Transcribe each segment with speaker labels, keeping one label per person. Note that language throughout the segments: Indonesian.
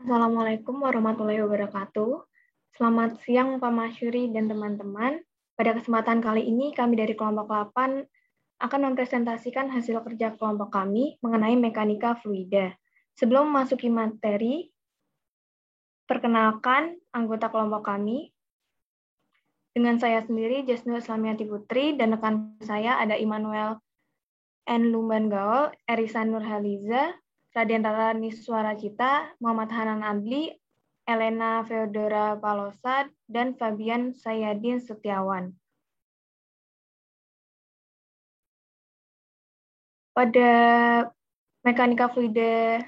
Speaker 1: Assalamualaikum warahmatullahi wabarakatuh. Selamat siang Pak Masyuri dan teman-teman. Pada kesempatan kali ini kami dari kelompok 8 akan mempresentasikan hasil kerja kelompok kami mengenai mekanika fluida. Sebelum memasuki materi, perkenalkan anggota kelompok kami. Dengan saya sendiri, Jasnul Islamiati Putri, dan rekan saya ada Immanuel N. Lumban Gaul, Erisa Nurhaliza, Raden Rarani Suaracita, Muhammad Hanan Adli, Elena Feodora Palosa, dan Fabian Sayadin Setiawan. Pada mekanika fluida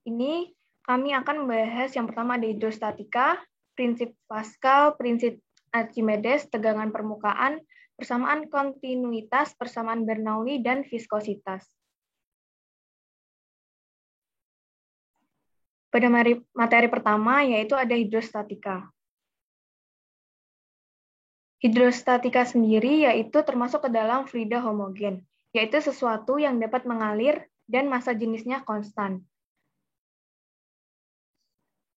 Speaker 1: ini, kami akan membahas yang pertama ada hidrostatika, prinsip Pascal, prinsip Archimedes, tegangan permukaan, persamaan kontinuitas, persamaan Bernoulli, dan viskositas. Pada materi pertama, yaitu ada hidrostatika. Hidrostatika sendiri yaitu termasuk ke dalam fluida homogen, yaitu sesuatu yang dapat mengalir dan massa jenisnya konstan.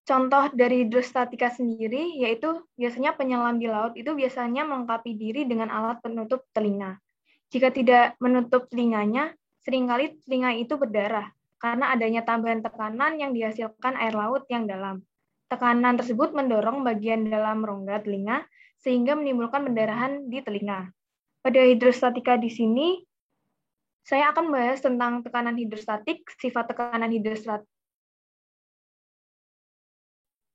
Speaker 1: Contoh dari hidrostatika sendiri yaitu biasanya penyelam di laut itu biasanya melengkapi diri dengan alat penutup telinga. Jika tidak menutup telinganya, seringkali telinga itu berdarah karena adanya tambahan tekanan yang dihasilkan air laut yang dalam. Tekanan tersebut mendorong bagian dalam rongga telinga sehingga menimbulkan pendarahan di telinga. Pada hidrostatika di sini, saya akan membahas tentang tekanan hidrostatik, sifat tekanan hidrostatik,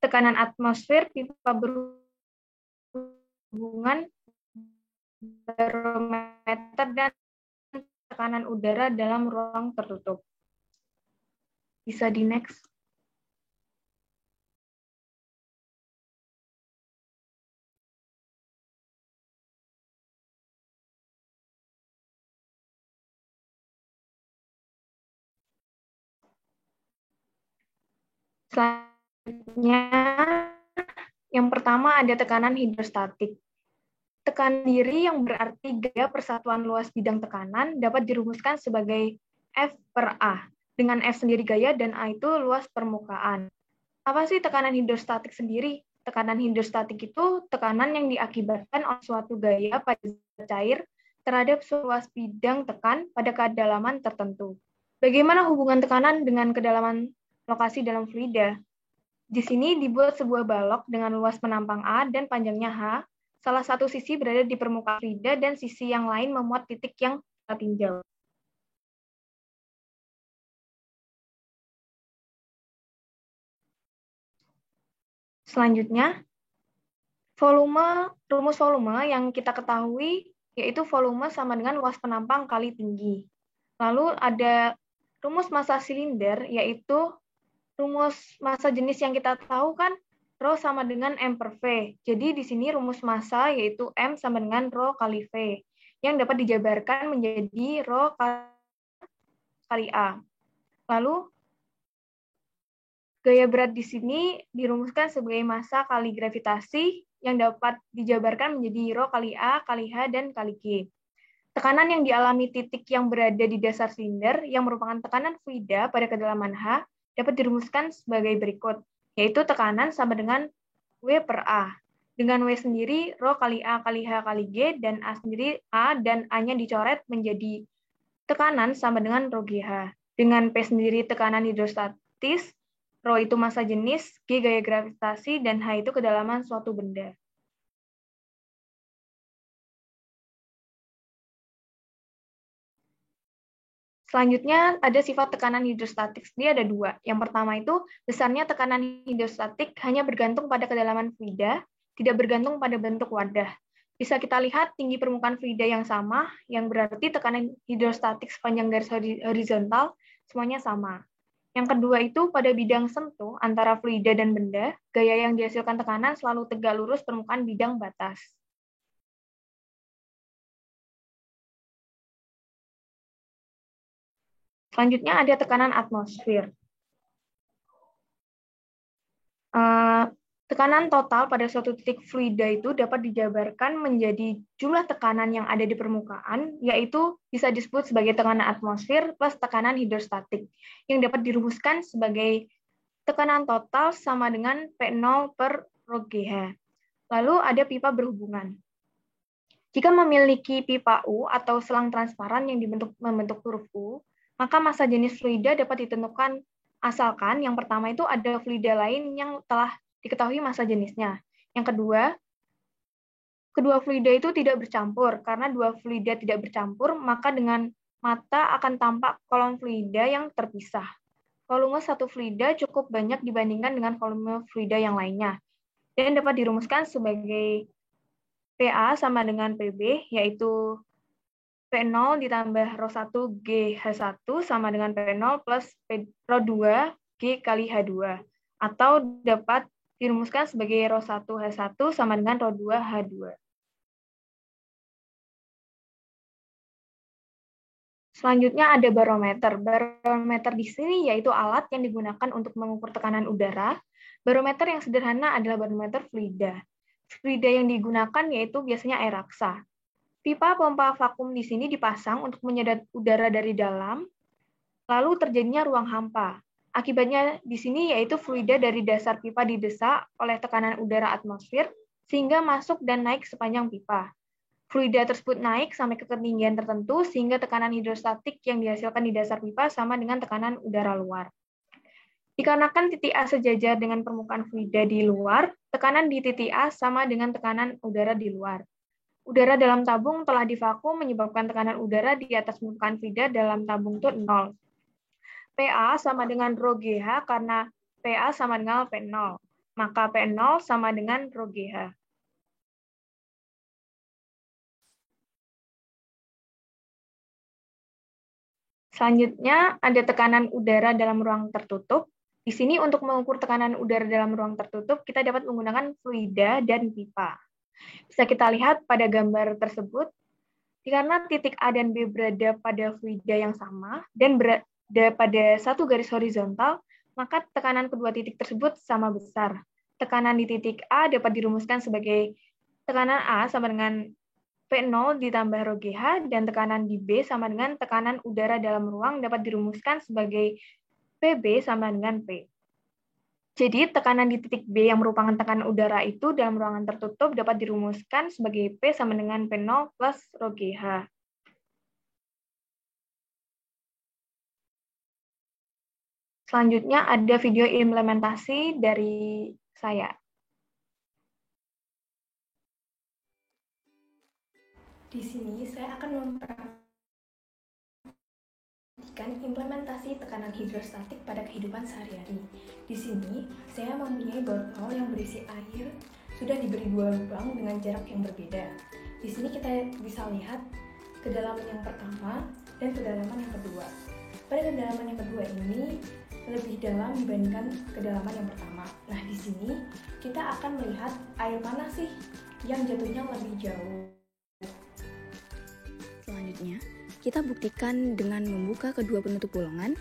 Speaker 1: tekanan atmosfer, pipa berhubungan, barometer, dan tekanan udara dalam ruang tertutup. Bisa di next. Selanjutnya, yang pertama ada tekanan hidrostatik. Tekanan diri yang berarti gaya persatuan luas bidang tekanan dapat dirumuskan sebagai F per A, dengan F sendiri gaya dan A itu luas permukaan. Apa sih tekanan hidrostatik sendiri? Tekanan hidrostatik itu tekanan yang diakibatkan oleh suatu gaya pada cair terhadap luas bidang tekan pada kedalaman tertentu. Bagaimana hubungan tekanan dengan kedalaman lokasi dalam fluida? Di sini dibuat sebuah balok dengan luas penampang A dan panjangnya H. Salah satu sisi berada di permukaan fluida dan sisi yang lain memuat titik yang kita tinjau. Selanjutnya, rumus volume yang kita ketahui yaitu volume sama dengan luas penampang kali tinggi. Lalu ada rumus massa silinder yaitu rumus massa jenis yang kita tahu kan Rho sama dengan M per V. Jadi di sini rumus massa yaitu M sama dengan Rho kali V yang dapat dijabarkan menjadi Rho kali A. Lalu gaya berat di sini dirumuskan sebagai massa kali gravitasi yang dapat dijabarkan menjadi Rho kali A, kali H, dan kali G. Tekanan yang dialami titik yang berada di dasar silinder yang merupakan tekanan fluida pada kedalaman H dapat dirumuskan sebagai berikut, yaitu tekanan sama dengan W per A. Dengan W sendiri, Rho kali A kali H kali G, dan A sendiri A dan A-nya dicoret menjadi tekanan sama dengan Rho GH. Dengan P sendiri tekanan hidrostatis, Rho itu massa jenis, G gaya gravitasi, dan H itu kedalaman suatu benda. Selanjutnya ada sifat tekanan hidrostatik. Dia ada dua. Yang pertama itu besarnya tekanan hidrostatik hanya bergantung pada kedalaman fluida, tidak bergantung pada bentuk wadah. Bisa kita lihat tinggi permukaan fluida yang sama, yang berarti tekanan hidrostatik sepanjang garis horizontal semuanya sama. Yang kedua itu pada bidang sentuh antara fluida dan benda, gaya yang dihasilkan tekanan selalu tegak lurus permukaan bidang batas. Selanjutnya ada tekanan atmosfer. Tekanan total pada suatu titik fluida itu dapat dijabarkan menjadi jumlah tekanan yang ada di permukaan, yaitu bisa disebut sebagai tekanan atmosfer plus tekanan hidrostatik, yang dapat dirumuskan sebagai Tekanan total sama dengan P0 per rho GH. Lalu ada pipa berhubungan. Jika memiliki pipa U atau selang transparan yang membentuk huruf U, maka massa jenis fluida dapat ditentukan asalkan yang pertama itu ada fluida lain yang telah diketahui massa jenisnya. Yang kedua fluida itu tidak bercampur. Karena dua fluida tidak bercampur, maka dengan mata akan tampak kolom fluida yang terpisah. Volume satu fluida cukup banyak dibandingkan dengan volume fluida yang lainnya. Dan dapat dirumuskan sebagai PA sama dengan PB, yaitu P0 ditambah rho 1 GH1 sama dengan P0 plus rho 2 G kali H2. Atau dapat dirumuskan sebagai rho 1 H1 sama dengan rho 2 H2. Selanjutnya ada barometer. Barometer di sini yaitu alat yang digunakan untuk mengukur tekanan udara. Barometer yang sederhana adalah barometer fluida. Fluida yang digunakan yaitu biasanya air raksa. Pipa pompa vakum di sini dipasang untuk menyedot udara dari dalam, lalu terjadinya ruang hampa. Akibatnya di sini yaitu fluida dari dasar pipa didesak oleh tekanan udara atmosfer sehingga masuk dan naik sepanjang pipa. Fluida tersebut naik sampai ke ketinggian tertentu sehingga tekanan hidrostatik yang dihasilkan di dasar pipa sama dengan tekanan udara luar. Dikarenakan titik A sejajar dengan permukaan fluida di luar, tekanan di titik A sama dengan tekanan udara di luar. Udara dalam tabung telah divakum menyebabkan tekanan udara di atas permukaan fluida dalam tabung itu 0. PA sama dengan rho GH karena PA sama dengan P0. Maka P0 sama dengan rho GH. Selanjutnya ada tekanan udara dalam ruang tertutup. Di sini untuk mengukur tekanan udara dalam ruang tertutup, kita dapat menggunakan fluida dan pipa. Bisa kita lihat pada gambar tersebut, karena titik A dan B berada pada fluida yang sama dan berada pada satu garis horizontal, maka tekanan kedua titik tersebut sama besar. Tekanan di titik A dapat dirumuskan sebagai tekanan A sama dengan P0 ditambah rho GH, dan tekanan di B sama dengan tekanan udara dalam ruang dapat dirumuskan sebagai PB sama dengan P. Jadi tekanan di titik B yang merupakan tekanan udara itu dalam ruangan tertutup dapat dirumuskan sebagai P sama dengan P0 plus rho GH. Selanjutnya ada video implementasi dari saya. Di sini saya akan memperhatikan implementasi tekanan hidrostatik pada kehidupan sehari-hari. Di sini saya mempunyai botol yang berisi air, sudah diberi dua lubang dengan jarak yang berbeda. Di sini kita bisa lihat kedalaman yang pertama dan kedalaman yang kedua. Pada kedalaman yang kedua ini lebih dalam dibandingkan kedalaman yang pertama. Nah, di sini kita akan melihat air mana sih yang jatuhnya lebih jauh.
Speaker 2: Selanjutnya, kita buktikan dengan membuka kedua penutup bolongan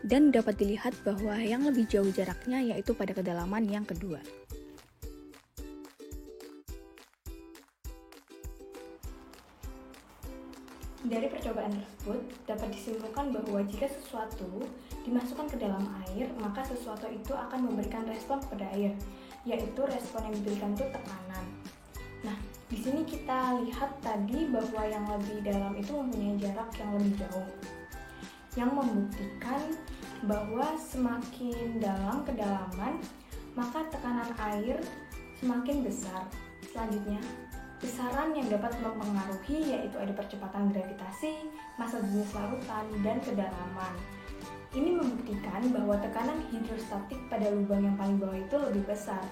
Speaker 2: dan dapat dilihat bahwa yang lebih jauh jaraknya yaitu pada kedalaman yang kedua.
Speaker 1: Dari percobaan tersebut, dapat disimpulkan bahwa jika sesuatu dimasukkan ke dalam air, maka sesuatu itu akan memberikan respon kepada air, yaitu respon yang diberikan itu tekanan. Nah, di sini kita lihat tadi bahwa yang lebih dalam itu mempunyai jarak yang lebih jauh, yang membuktikan bahwa semakin dalam kedalaman, maka tekanan air semakin besar. Selanjutnya, besaran yang dapat mempengaruhi yaitu ada percepatan gravitasi, massa jenis larutan, dan kedalaman. Ini membuktikan bahwa tekanan hidrostatik pada lubang yang paling bawah itu lebih besar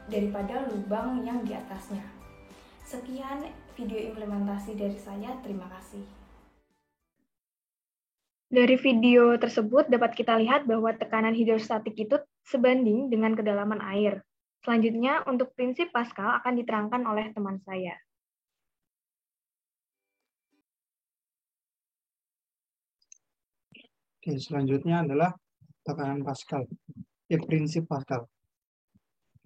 Speaker 1: daripada lubang yang di atasnya. Sekian video implementasi dari saya, terima kasih. Dari video tersebut dapat kita lihat bahwa tekanan hidrostatik itu sebanding dengan kedalaman air. Selanjutnya, untuk prinsip Pascal akan diterangkan oleh teman saya.
Speaker 3: Oke, selanjutnya adalah tekanan Pascal, prinsip Pascal.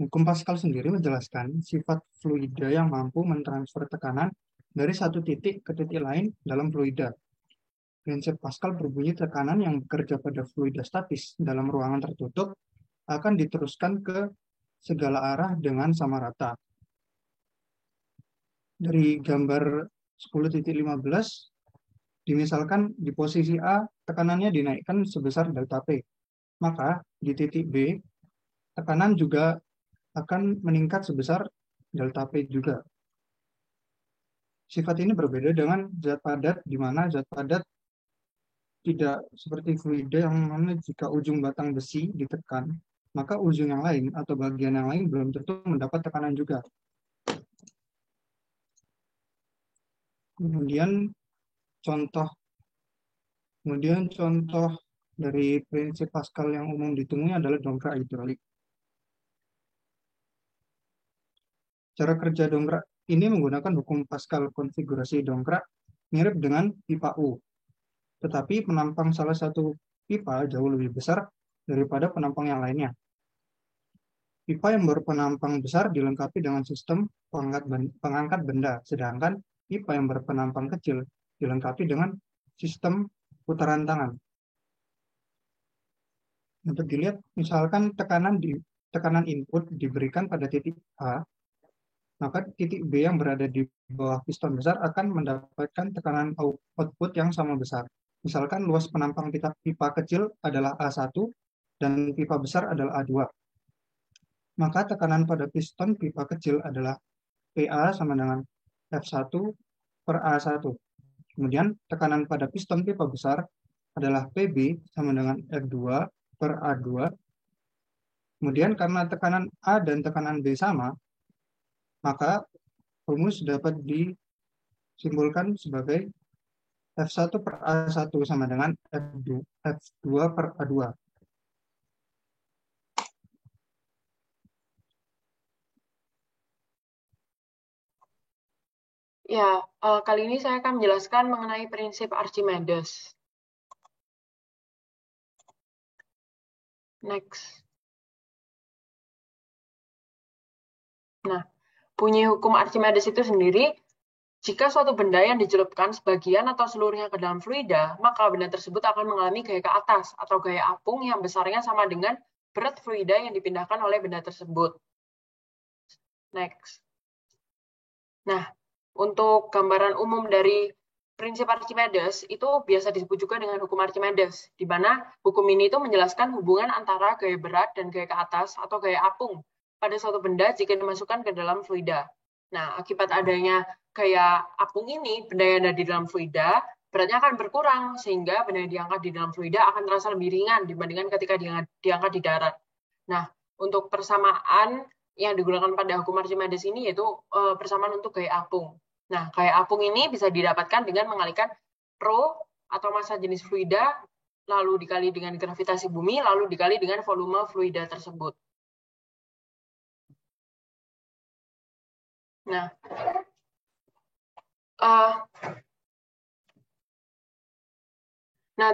Speaker 3: Hukum Pascal sendiri menjelaskan sifat fluida yang mampu mentransfer tekanan dari satu titik ke titik lain dalam fluida. Prinsip Pascal berbunyi tekanan yang bekerja pada fluida statis dalam ruangan tertutup akan diteruskan ke segala arah dengan sama rata. Dari gambar 10.15, dimisalkan di posisi A, tekanannya dinaikkan sebesar delta P. Maka di titik B, tekanan juga akan meningkat sebesar delta P juga. Sifat ini berbeda dengan zat padat, di mana zat padat tidak seperti fluida yang mana jika ujung batang besi ditekan, maka ujung yang lain atau bagian yang lain belum tentu mendapat tekanan juga. Kemudian contoh dari prinsip Pascal yang umum ditemui adalah dongkrak hidrolik. Cara kerja dongkrak ini menggunakan hukum Pascal. Konfigurasi dongkrak mirip dengan pipa U, tetapi penampang salah satu pipa jauh lebih besar daripada penampang yang lainnya. Pipa yang berpenampang besar dilengkapi dengan sistem pengangkat benda, sedangkan pipa yang berpenampang kecil dilengkapi dengan sistem putaran tangan. Untuk dilihat, misalkan tekanan input diberikan pada titik A, maka titik B yang berada di bawah piston besar akan mendapatkan tekanan output yang sama besar. Misalkan luas penampang pipa kecil adalah A1 dan pipa besar adalah A2. Maka tekanan pada piston pipa kecil adalah PA sama dengan F1 per A1. Kemudian tekanan pada piston pipa besar adalah PB sama dengan F2 per A2. Kemudian karena tekanan A dan tekanan B sama, maka rumus dapat disimbolkan sebagai F1 per A1 sama dengan F2 per A2.
Speaker 4: Ya, kali ini saya akan menjelaskan mengenai prinsip Archimedes. Next. Nah, bunyi hukum Archimedes itu sendiri, jika suatu benda yang dicelupkan sebagian atau seluruhnya ke dalam fluida, maka benda tersebut akan mengalami gaya ke atas atau gaya apung yang besarnya sama dengan berat fluida yang dipindahkan oleh benda tersebut. Next. Nah, untuk gambaran umum dari prinsip Archimedes itu biasa disebut juga dengan hukum Archimedes, di mana hukum ini itu menjelaskan hubungan antara gaya berat dan gaya ke atas atau gaya apung pada suatu benda jika dimasukkan ke dalam fluida. Nah, akibat adanya gaya apung ini, benda yang ada di dalam fluida beratnya akan berkurang, sehingga benda yang diangkat di dalam fluida akan terasa lebih ringan dibandingkan ketika diangkat di darat. Nah, untuk persamaan yang digunakan pada hukum Archimedes ini yaitu persamaan untuk gaya apung. Nah, gaya apung ini bisa didapatkan dengan mengalikan rho atau massa jenis fluida, lalu dikali dengan gravitasi bumi, lalu dikali dengan volume fluida tersebut. Nah,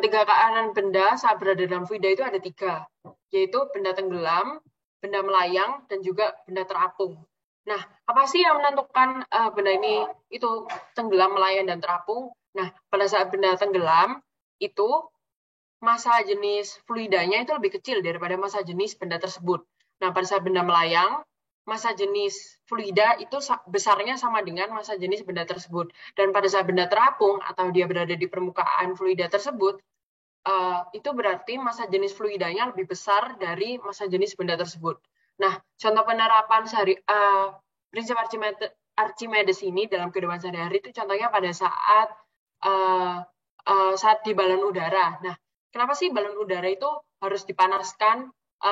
Speaker 4: tiga keadaan benda saat berada dalam fluida itu ada tiga, yaitu benda tenggelam, benda melayang, dan juga benda terapung. Nah, apa sih yang menentukan benda ini itu tenggelam, melayang, dan terapung? Nah, pada saat benda tenggelam, itu massa jenis fluidanya itu lebih kecil daripada massa jenis benda tersebut. Nah, pada saat benda melayang, massa jenis fluida itu besarnya sama dengan massa jenis benda tersebut. Dan pada saat benda terapung atau dia berada di permukaan fluida tersebut, itu berarti massa jenis fluidanya lebih besar dari massa jenis benda tersebut. Nah, contoh penerapan prinsip Archimedes ini dalam kehidupan sehari-hari itu contohnya pada saat di balon udara. Nah, kenapa sih balon udara itu harus dipanaskan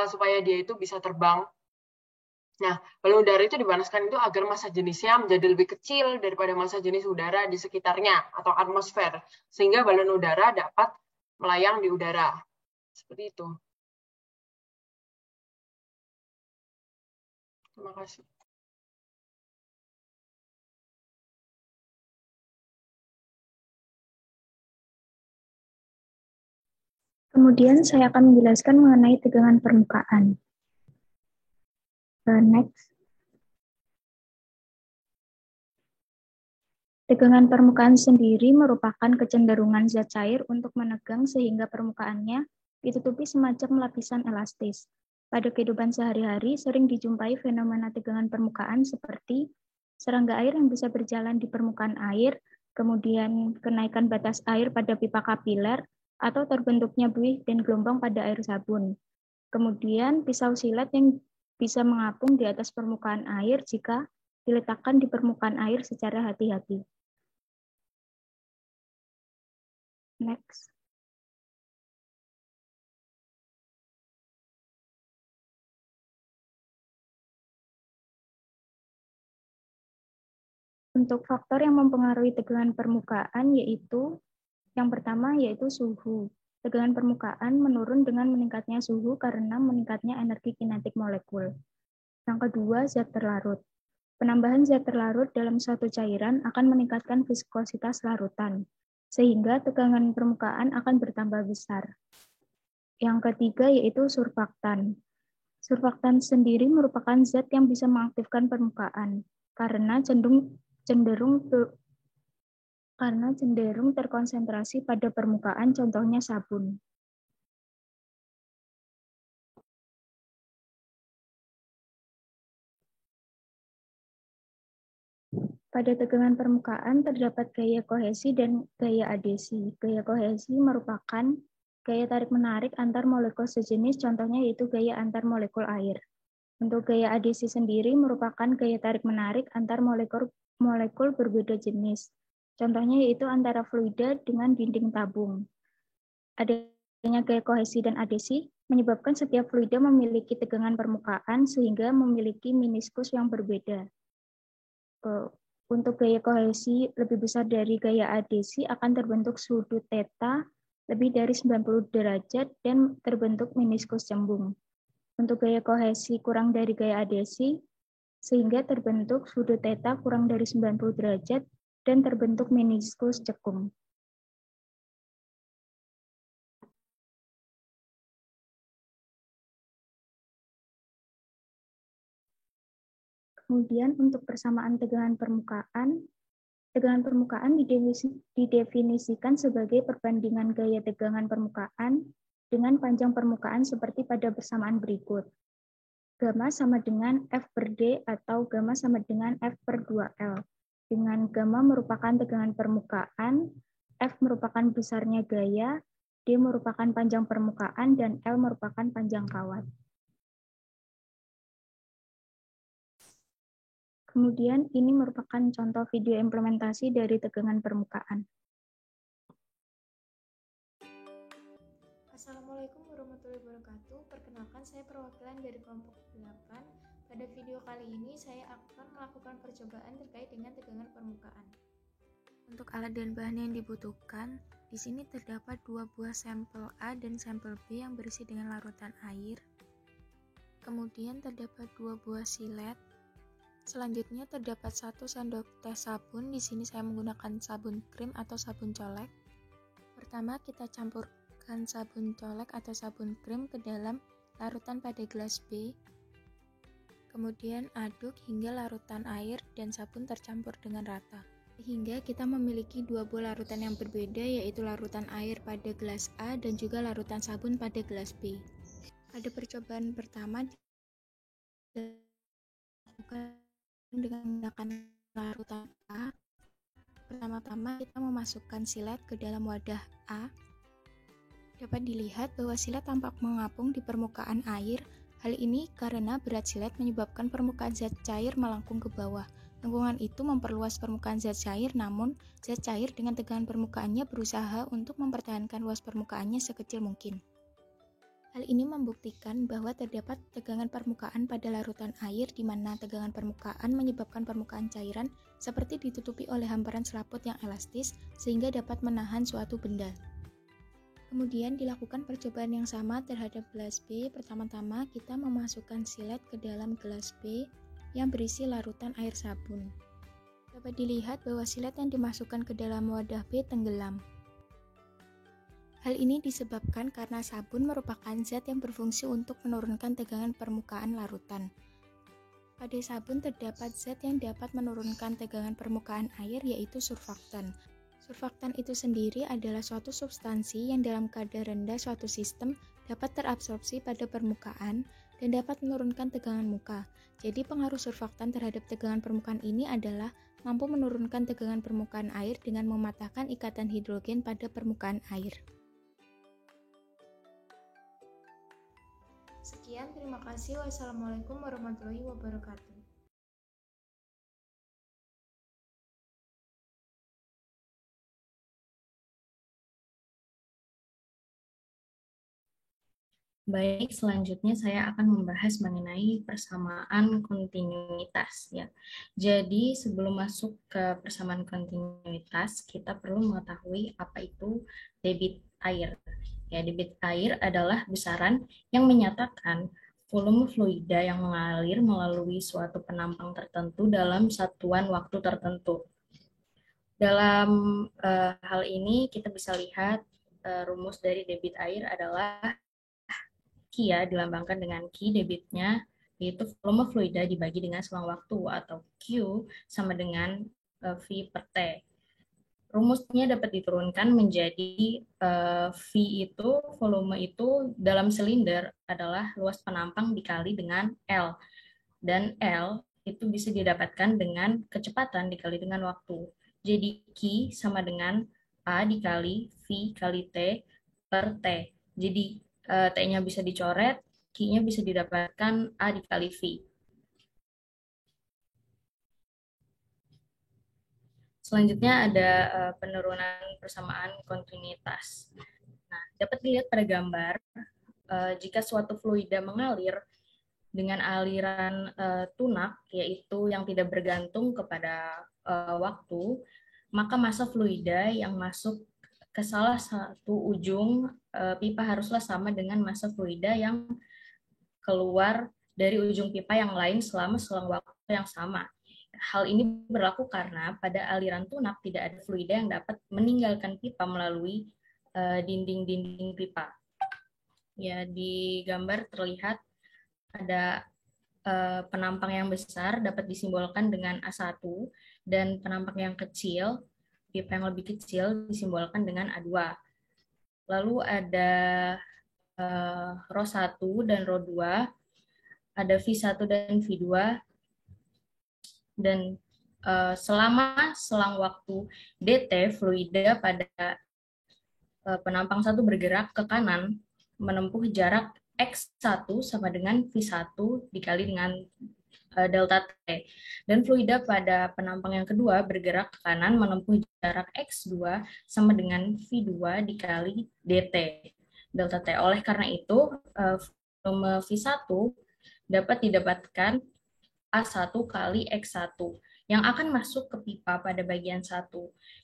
Speaker 4: supaya dia itu bisa terbang? Nah, balon udara itu dipanaskan itu agar massa jenisnya menjadi lebih kecil daripada massa jenis udara di sekitarnya atau atmosfer, sehingga balon udara dapat melayang di udara. Seperti itu. Terima kasih.
Speaker 2: Kemudian saya akan menjelaskan mengenai tegangan permukaan. Next. Tegangan permukaan sendiri merupakan kecenderungan zat cair untuk menegang sehingga permukaannya ditutupi semacam lapisan elastis.
Speaker 5: Pada kehidupan sehari-hari sering dijumpai fenomena tegangan permukaan seperti serangga air yang bisa berjalan di permukaan air, kemudian kenaikan batas air pada pipa kapiler, atau terbentuknya buih dan gelombang pada air sabun. Kemudian pisau silet yang bisa mengapung di atas permukaan air jika diletakkan di permukaan air secara hati-hati. Next. Untuk faktor yang mempengaruhi tegangan permukaan yaitu yang pertama yaitu suhu. Tegangan permukaan menurun dengan meningkatnya suhu karena meningkatnya energi kinetik molekul. Yang kedua, zat terlarut. Penambahan zat terlarut dalam suatu cairan akan meningkatkan viskositas larutan, sehingga tegangan permukaan akan bertambah besar. Yang ketiga yaitu surfaktan. Surfaktan sendiri merupakan zat yang bisa mengaktifkan permukaan, karena cenderung terkonsentrasi pada permukaan, contohnya sabun. Pada tegangan permukaan terdapat gaya kohesi dan gaya adhesi. Gaya kohesi merupakan gaya tarik-menarik antar molekul sejenis, contohnya yaitu gaya antar molekul air. Untuk gaya adhesi sendiri merupakan gaya tarik-menarik antar molekul berbeda jenis. Contohnya yaitu antara fluida dengan dinding tabung. Adanya gaya kohesi dan adhesi menyebabkan setiap fluida memiliki tegangan permukaan sehingga memiliki meniskus yang berbeda. Untuk gaya kohesi lebih besar dari gaya adhesi akan terbentuk sudut theta lebih dari 90 derajat dan terbentuk meniskus cembung. Untuk gaya kohesi kurang dari gaya adhesi, sehingga terbentuk sudut theta kurang dari 90 derajat dan terbentuk meniskus cekung. Kemudian untuk persamaan tegangan permukaan didefinisikan sebagai perbandingan gaya tegangan permukaan dengan panjang permukaan seperti pada persamaan berikut. Gamma sama dengan F per D atau gamma sama dengan F per 2L. Dengan gamma merupakan tegangan permukaan, F merupakan besarnya gaya, D merupakan panjang permukaan, dan L merupakan panjang kawat. Kemudian ini merupakan contoh video implementasi dari tegangan permukaan.
Speaker 1: Assalamualaikum warahmatullahi wabarakatuh. Perkenalkan, saya perwakilan dari kelompok 8. Pada video kali ini saya akan melakukan percobaan terkait dengan tegangan permukaan.
Speaker 2: Untuk alat dan bahan yang dibutuhkan, di sini terdapat 2 buah sampel A dan sampel B yang berisi dengan larutan air. Kemudian terdapat 2 buah silet. Selanjutnya terdapat 1 sendok teh sabun. Di sini saya menggunakan sabun krim atau sabun colek. Pertama kita campurkan sabun colek atau sabun krim ke dalam larutan pada gelas B. Kemudian aduk hingga larutan air dan sabun tercampur dengan rata. Sehingga kita memiliki 2 buah larutan yang berbeda, yaitu larutan air pada gelas A dan juga larutan sabun pada gelas B. Pada percobaan pertama dengan menggunakan larutan A. Pertama-tama kita memasukkan silet ke dalam wadah A. Dapat dilihat bahwa silet tampak mengapung di permukaan air. Hal ini karena berat silet menyebabkan permukaan zat cair melengkung ke bawah. Lengkungan itu memperluas permukaan zat cair, namun zat cair dengan tegangan permukaannya berusaha untuk mempertahankan luas permukaannya sekecil mungkin. Hal ini membuktikan bahwa terdapat tegangan permukaan pada larutan air, di mana tegangan permukaan menyebabkan permukaan cairan seperti ditutupi oleh hamparan selaput yang elastis sehingga dapat menahan suatu benda. Kemudian dilakukan percobaan yang sama terhadap gelas B. Pertama-tama kita memasukkan silet ke dalam gelas B yang berisi larutan air sabun. Dapat dilihat bahwa silet yang dimasukkan ke dalam wadah B tenggelam. Hal ini disebabkan karena sabun merupakan zat yang berfungsi untuk menurunkan tegangan permukaan larutan. Pada sabun terdapat zat yang dapat menurunkan tegangan permukaan air, yaitu surfaktan. Surfaktan itu sendiri adalah suatu substansi yang dalam kadar rendah suatu sistem dapat terabsorpsi pada permukaan dan dapat menurunkan tegangan muka. Jadi pengaruh surfaktan terhadap tegangan permukaan ini adalah mampu menurunkan tegangan permukaan air dengan mematahkan ikatan hidrogen pada permukaan air.
Speaker 1: Sekian, terima kasih. Wassalamualaikum warahmatullahi wabarakatuh.
Speaker 6: Baik, selanjutnya saya akan membahas mengenai persamaan kontinuitas ya. Jadi sebelum masuk ke persamaan kontinuitas, kita perlu mengetahui apa itu debit air. Ya, debit air adalah besaran yang menyatakan volume fluida yang mengalir melalui suatu penampang tertentu dalam satuan waktu tertentu. Dalam hal ini kita bisa lihat rumus dari debit air adalah Q ya, dilambangkan dengan Q debitnya, yaitu volume fluida dibagi dengan selang waktu, atau Q sama dengan V per T. Rumusnya dapat diturunkan menjadi V itu, volume itu dalam silinder adalah luas penampang dikali dengan L. Dan L itu bisa didapatkan dengan kecepatan dikali dengan waktu. Jadi Q sama dengan A dikali V kali T per T. Jadi T-nya bisa dicoret, Q-nya bisa didapatkan A dikali V. Selanjutnya ada penurunan persamaan kontinuitas. Nah, dapat dilihat pada gambar, jika suatu fluida mengalir dengan aliran tunak, yaitu yang tidak bergantung kepada waktu, maka massa fluida yang masuk ke salah satu ujung pipa haruslah sama dengan massa fluida yang keluar dari ujung pipa yang lain selama selang waktu yang sama. Hal ini berlaku karena pada aliran tunak tidak ada fluida yang dapat meninggalkan pipa melalui dinding-dinding pipa. Ya, di gambar terlihat ada penampang yang besar dapat disimbolkan dengan A1 dan penampang yang kecil, pipa yang lebih kecil disimbolkan dengan A2. Lalu ada rho 1 dan rho 2, ada V1 dan V2, dan selama selang waktu dt, fluida pada penampang 1 bergerak ke kanan menempuh jarak X1 sama dengan V1 dikali dengan delta T. Dan fluida pada penampang yang kedua bergerak ke kanan menempuh jarak X2 sama dengan V2 dikali dt, delta T. Oleh karena itu, volume V1 dapat didapatkan A1 kali X1 yang akan masuk ke pipa pada bagian 1.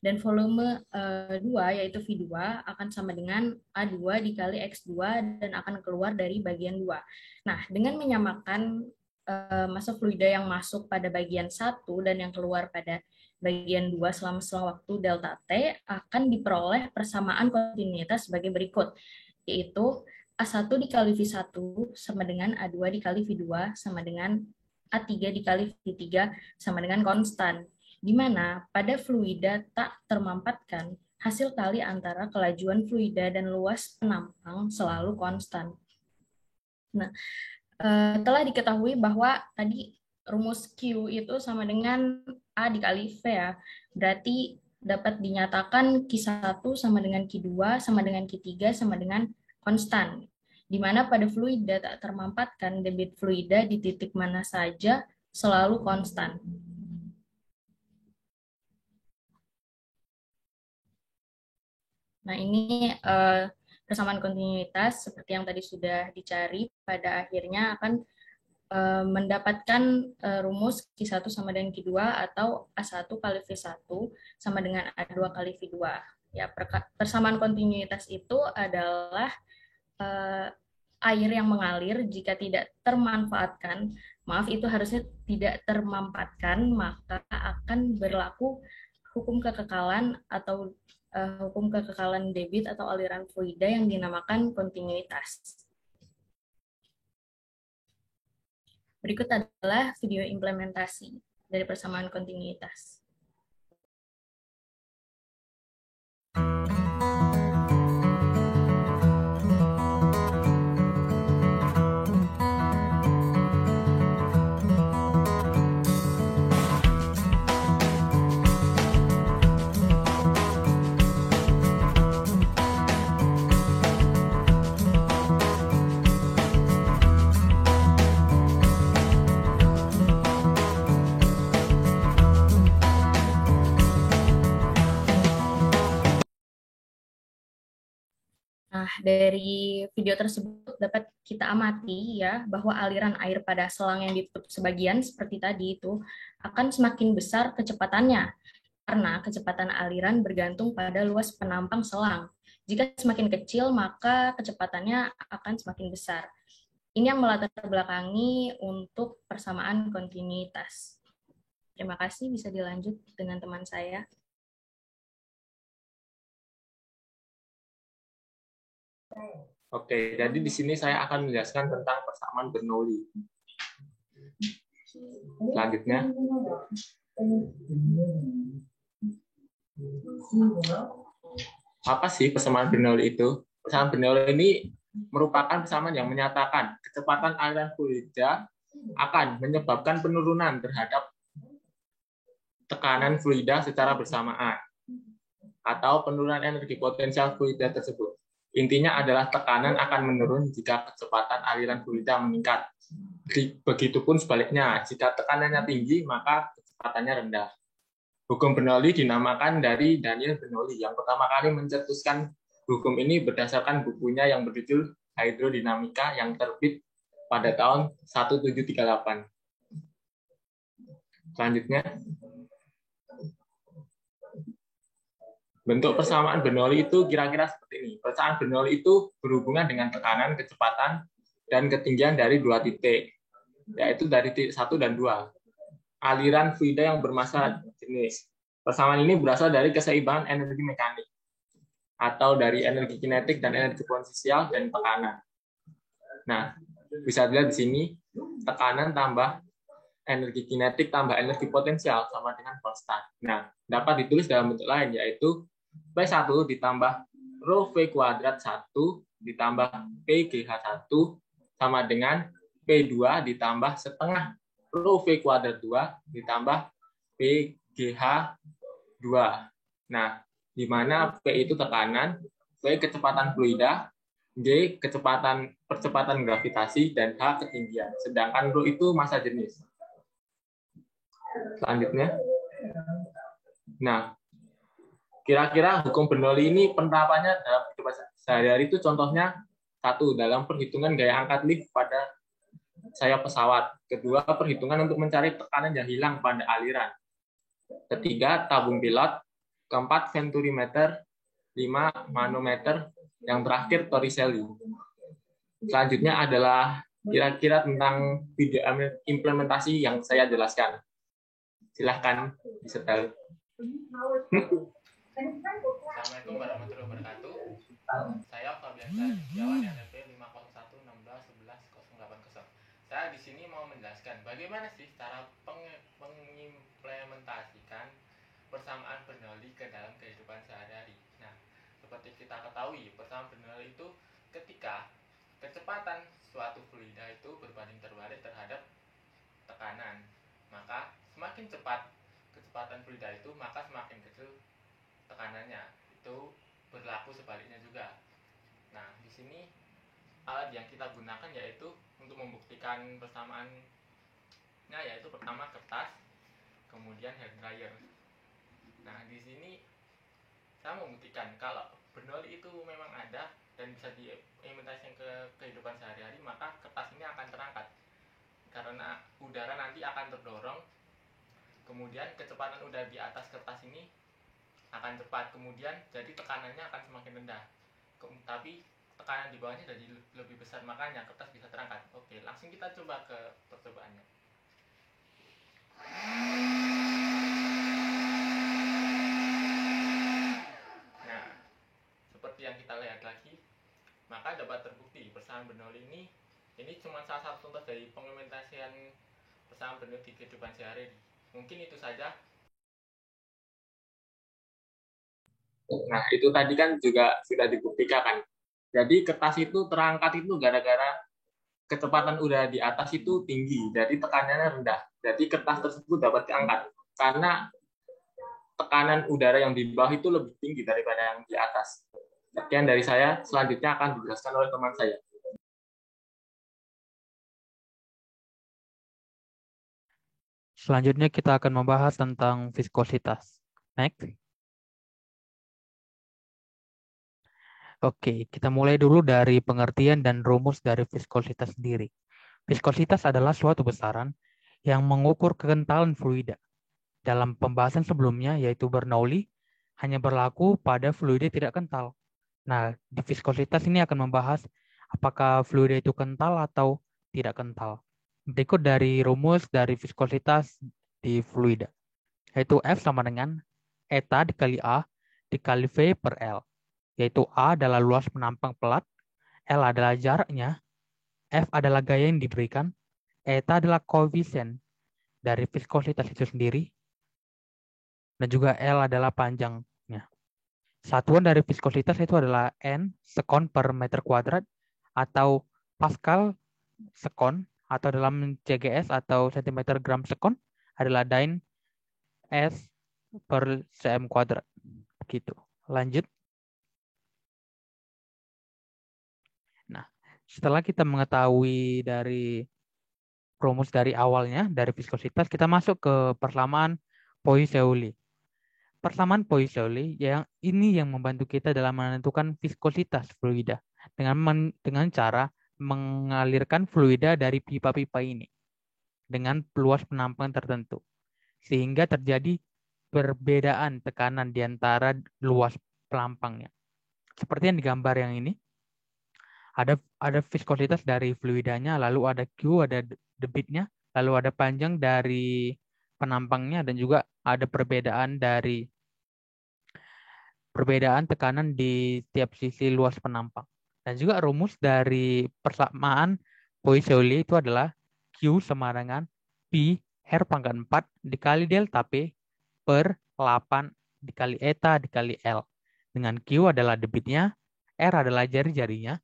Speaker 6: Dan volume 2 yaitu V2 akan sama dengan A2 dikali X2 dan akan keluar dari bagian 2. Nah, dengan menyamakan massa fluida yang masuk pada bagian 1 dan yang keluar pada bagian 2 selama selang waktu delta T, akan diperoleh persamaan kontinuitas sebagai berikut, yaitu A1 dikali V1 sama dengan A2 dikali V2 sama dengan A3 dikali V3 sama dengan konstan, di mana pada fluida tak termampatkan, hasil kali antara kelajuan fluida dan luas penampang selalu konstan. Nah, telah diketahui bahwa tadi rumus Q itu sama dengan A dikali V ya, berarti dapat dinyatakan Q1 sama dengan Q2 sama dengan Q3 sama dengan konstan, di mana pada fluida tak termampatkan debit fluida di titik mana saja selalu konstan. Nah, ini persamaan kontinuitas seperti yang tadi sudah dicari, pada akhirnya akan mendapatkan rumus Q1 sama dengan Q2 atau A1 kali V1 sama dengan A2 kali V2. Ya, persamaan kontinuitas itu adalah air yang mengalir jika tidak termanfaatkan, itu harusnya tidak termampatkan, maka akan berlaku hukum kekekalan atau hukum kekekalan debit atau aliran fluida yang dinamakan kontinuitas. Berikut adalah video implementasi dari persamaan kontinuitas. Nah, dari video tersebut dapat kita amati ya bahwa aliran air pada selang yang ditutup sebagian seperti tadi itu akan semakin besar kecepatannya karena kecepatan aliran bergantung pada luas penampang selang. Jika semakin kecil, maka kecepatannya akan semakin besar. Ini yang melatar belakangi untuk persamaan kontinuitas. Terima kasih, bisa dilanjut dengan teman saya.
Speaker 7: Oke, jadi di sini saya akan menjelaskan tentang persamaan Bernoulli. Selanjutnya, apa sih persamaan Bernoulli itu? Persamaan Bernoulli ini merupakan persamaan yang menyatakan kecepatan aliran fluida akan menyebabkan penurunan terhadap tekanan fluida secara bersamaan atau penurunan energi potensial fluida tersebut. Intinya adalah tekanan akan menurun jika kecepatan aliran fluida meningkat. Begitupun sebaliknya, jika tekanannya tinggi, maka kecepatannya rendah. Hukum Bernoulli dinamakan dari Daniel Bernoulli yang pertama kali mencetuskan hukum ini berdasarkan bukunya yang berjudul Hidrodinamika yang terbit pada tahun 1738. Selanjutnya, bentuk persamaan Bernoulli itu kira-kira seperti ini. Persamaan Bernoulli itu berhubungan dengan tekanan, kecepatan, dan ketinggian dari dua titik, yaitu dari titik 1 dan 2. Aliran fluida yang bermassa jenis. Persamaan ini berasal dari keseimbangan energi mekanik, atau dari energi kinetik dan energi potensial dan tekanan. Nah, bisa dilihat di sini, tekanan tambah energi kinetik tambah energi potensial sama dengan konstan. Nah, dapat ditulis dalam bentuk lain, yaitu P1 ditambah rho V kuadrat 1 ditambah PGH1 sama dengan P2 ditambah setengah rho V kuadrat 2 ditambah PGH2. Nah, di mana P itu tekanan, V kecepatan fluida, G percepatan gravitasi, dan H ketinggian. Sedangkan rho itu massa jenis. Selanjutnya, nah, kira-kira hukum Bernoulli ini penerapannya dalam kehidupan sehari-hari itu contohnya, satu, dalam perhitungan gaya angkat lift pada sayap pesawat. Kedua, perhitungan untuk mencari tekanan yang hilang pada aliran. Ketiga, tabung pilot. Keempat, venturimeter. 5, manometer. Yang terakhir, Torricelli. Selanjutnya adalah kira-kira tentang video implementasi yang saya jelaskan. Silahkan disetel. Assalamualaikum warahmatullahi wabarakatuh. Saya Fabian Setiawan, NLP 501161180. Saya di sini mau menjelaskan bagaimana sih cara mengimplementasikan persamaan Bernoulli ke dalam kehidupan sehari-hari. Nah, seperti kita ketahui, persamaan Bernoulli itu ketika kecepatan suatu fluida itu berbanding terbalik terhadap tekanan. Maka semakin cepat kecepatan fluida itu, maka semakin kecil tekanannya. Itu berlaku sebaliknya juga. Nah, di sini alat yang kita gunakan yaitu untuk membuktikan persamaannya, yaitu pertama kertas, kemudian hair dryer. Nah, di sini saya membuktikan kalau Bernoulli itu memang ada dan bisa diimplementasikan ke kehidupan sehari-hari, maka kertas ini akan terangkat karena udara nanti akan terdorong, kemudian kecepatan udara di atas kertas ini akan cepat, kemudian jadi tekanannya akan semakin rendah, tapi tekanan di bawahnya jadi lebih besar, makanya kertas bisa terangkat. Oke, langsung kita coba ke percobaannya. Nah, seperti yang kita lihat lagi, maka dapat terbukti persamaan Bernoulli ini cuma salah satu contoh dari pengimplementasian persamaan Bernoulli di kehidupan sehari-hari. Mungkin itu saja. Nah, itu tadi kan juga sudah dibuktikan kan. Jadi kertas itu terangkat itu gara-gara kecepatan udara di atas itu tinggi, jadi tekanannya rendah. Jadi kertas tersebut dapat diangkat karena tekanan udara yang di bawah itu lebih tinggi daripada yang di atas. Sekian dari saya, selanjutnya akan dijelaskan oleh teman saya.
Speaker 8: Selanjutnya kita akan membahas tentang viskositas. Next. Oke, kita mulai dulu dari pengertian dan rumus dari viskositas sendiri. Viskositas adalah suatu besaran yang mengukur kekentalan fluida. Dalam pembahasan sebelumnya, yaitu Bernoulli, hanya berlaku pada fluida tidak kental. Nah, di viskositas ini akan membahas apakah fluida itu kental atau tidak kental. Berikut dari rumus dari viskositas di fluida, yaitu F sama dengan eta dikali A dikali V per L, yaitu A adalah luas penampang pelat, L adalah jaraknya, F adalah gaya yang diberikan, eta adalah koefisien dari viskositas itu sendiri, dan juga L adalah panjangnya. Satuan dari viskositas itu adalah N sekon per meter kuadrat atau Pascal sekon, atau dalam CGS atau cm gram sekon adalah Dyn S per cm kuadrat. Gitu. Lanjut. Nah, setelah kita mengetahui dari rumus dari awalnya, dari viskositas, kita masuk ke persamaan Poiseuille. Persamaan Poiseuille yang membantu kita dalam menentukan viskositas fluida dengan cara mengalirkan fluida dari pipa-pipa ini dengan luas penampang tertentu, sehingga terjadi perbedaan tekanan di antara luas pelampangnya. Seperti yang digambar yang ini, ada viskositas dari fluidanya, lalu ada Q, ada debitnya, lalu ada panjang dari penampangnya, dan juga ada perbedaan tekanan di tiap sisi luas penampang. Dan juga rumus dari persamaan Poiseuille itu adalah Q sama dengan P R pangkat 4 dikali delta P per 8 dikali eta dikali L. Dengan Q adalah debitnya, R adalah jari-jarinya,